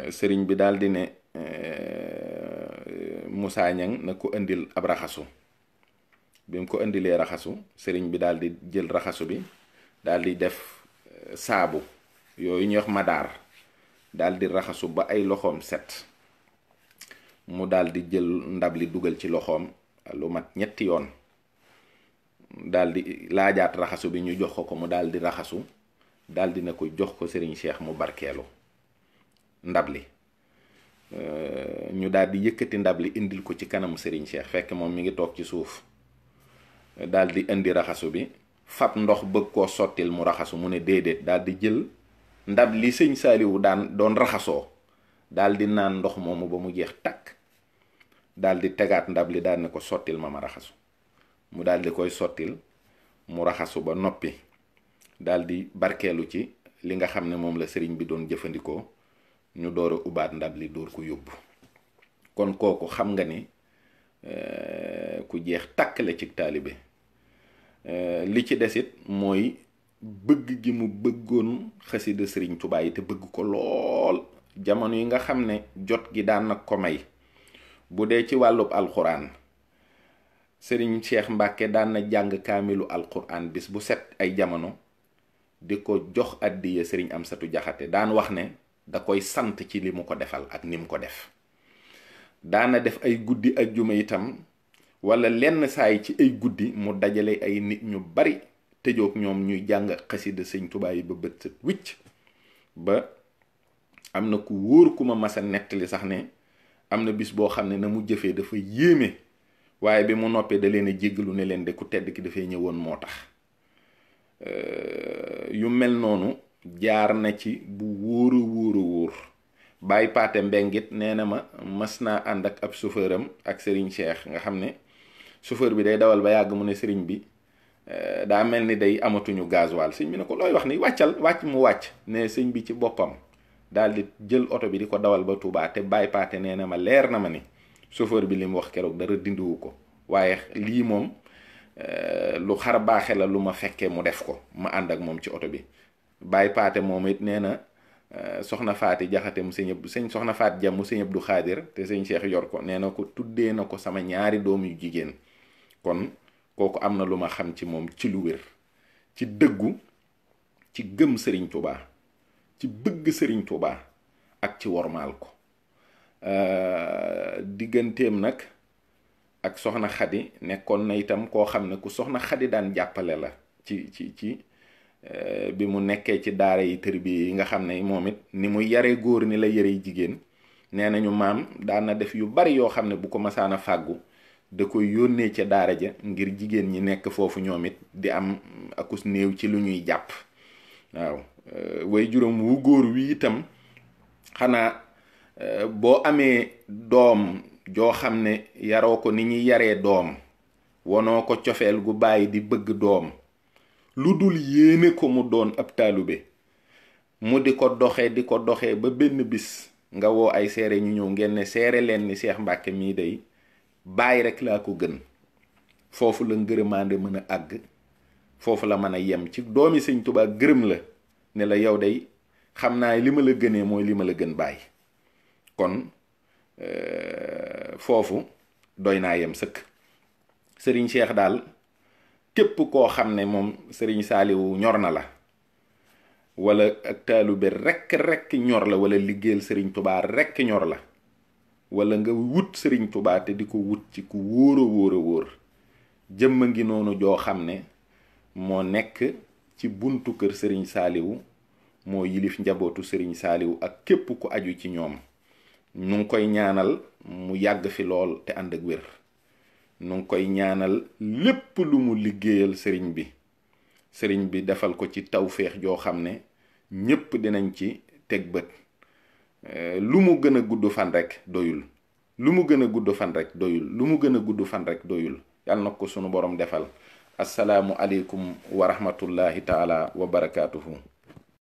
sëriñ bi daal di ne Moussa Niang na ko indil ab raxasu. bi mu ko indilee raxasu, sëriñ bi daal di jël raxasu bi daal di def saabu yooyu ñuy wax madaar, daal di raxasu ba ay loxoom set. mu daal di jël ndab li dugal ci loxoom lu mat ñetti yoon, daal di laajaat raxasu bi ñu jox ko mu daal di raxasu, daal di ne ko jox ko sëriñ Cheikh mu barkeelu ndab li. ñu daal di yëkkati ndab li indil ko ci kanamu sëriñ Cheikh, fekk moom mi ngi toog ci suuf. daal di indi raxasu bi, fab ndox bëgg koo sottil mu raxasu, mu ne déedéet, daal di jël ndab li sëñ Saaliwu doon raxasoo, daal di naan ndox moomu ba mu jeex takk, daal di tegaat ndab li daal ne ko sottil ma raxasu. mu daal di koy sottil mu raxasu ba noppi, daal di barkeelu ci li nga xam ne moom la sëriñ bi doon jëfandikoo. ñu door a ubaat ndab li door ko yóbbu. kon kooku xam nga ni ku jeex takk la ci taalibe. li ci desit mooy bëgg gi mu bëggoon xasida sëriñ Tuubaa yi te bëgg ko lool. jamono yi nga xam ne jot gi daan na ko may, bu dee ci wàllub alxuraan, sëriñ Cheikh Mbàkke daan na jàng kaamilu alxuraan bis bu set ay jamono di ko jox addiya sëriñ Amsatu Jaxate. daan wax ne da koy sant ci li mu ko defal ak ni mu ko def. daana def ay guddi ajjuma itam, wala lenn saay ci ay guddi mu dajale ay nit ñu bari tëjoog ñoom ñuy jàng xasida sëñ Tuubaa yi ba bët set wicc. ba am na ku wóor ku ma masa nettali sax ne am na bis boo xam ne na mu jëfee dafa yéeme, waaye bi mu noppee da leen a jéggalu ne leen de ku tedd ki dafay ñëwoon moo tax. yu mel noonu jaar na ci bu wóor Baay Paate Mbengit nee na ma mas naa ànd ak ab chauffeuram ak sëriñ Cheikh, nga xam ne chauffeur bi day dawal ba yàgg mu ne sëriñ bi daa mel ni day amatuñu gasoil. sëñ bi ne ko looy wax ni wàcc mu wàcc. ne sëñ bi ci boppam daal di jël oto bi di ko dawal ba Touba, te Baay Paate nee na ma leer na ma ni chauffeur bi li mu wax keroog dara dindiwu ko, waaye lii moom lu xar baaxe la lu ma fekkee mu def ko, ma ànd ak moom ci oto bi. Baay Paate moom it nee na soxna Faati Jaxate mu sëñ soxna Faat Jam mu sëñ Abdu Xaadir te sëñ Cheikh yor ko, nee na ko tuddee na ko sama ñaari doom yu jigéen. kon kooku am na lu ma xam ci moom ci lu wér, ci dëggu, ci gëm sëriñ Tuubaa, ci bëgg sëriñ Tuubaa ak ci wormaal ko. digganteem nag ak soxna Xadi nekkoon na itam koo xam ne ku soxna Xadi daan jàppale la ci bi mu nekkee ci daara yi tërbiye yi nga xam ne moom it ni mu yare góor ni la yare jigéen. nee nañu maam daan na def yu bari yoo xam ne bu ko masaana fàggu da koy yónnee ca daara ja ngir jigéen ñi nekk foofu ñoom it di am akus néew ci lu ñuy jàpp. waaw way juróom wu góor wi itam xanaa boo amee doom joo xam ne yaroo ko ni ñuy yaree doom, wonoo ko cofeel gu bàyyi di bëgg doom, lu dul yéene ko mu doon ab taalube mu di ko doxee ba benn bis nga woo ay seere ñu ñëw ngeen ne seere leen ni Cheikh Mbacke mii day bàyyi rek laa ko gën. foofu la ngërëmaande mën a àgg, foofu la mën a yem ci doomi sëñ Tuubaa gërëm la ne la yow day xam naa li ma la gënee mooy li ma la gën bàyyi. kon foofu doy naa yem sëkk. sëriñ Cheikh daal képp koo xam ne moom sëriñ Saaliwu ñor na la, wala ak taalube rekk ñor la, wala liggéeyal sëriñ Tuubaa rekk ñor la, wala nga wut sëriñ Tuubaa te di ko wut ci ku wóor a wóor jëmma ngi noonu joo xam ne moo nekk ci buntu kër sëriñ Saaliwu, moo yilif njabootu sëriñ Saaliwu ak képp ku aju ci ñoom. nu ngi koy ñaanal mu yàgg fi lool te ànd ak wér. nu ngi koy ñaanal lépp lu mu liggéeyal sëriñ bi defal ko ci tawféex joo xam ne ñépp dinañ ci teg bët. lu mu gën a gudd fan rek doyul. lu mu gën a gudd fan rek doyul. yàlla na ko sunu borom defal. asalaamu aleykum wa rahmatullahi taala wa barakaatuhu.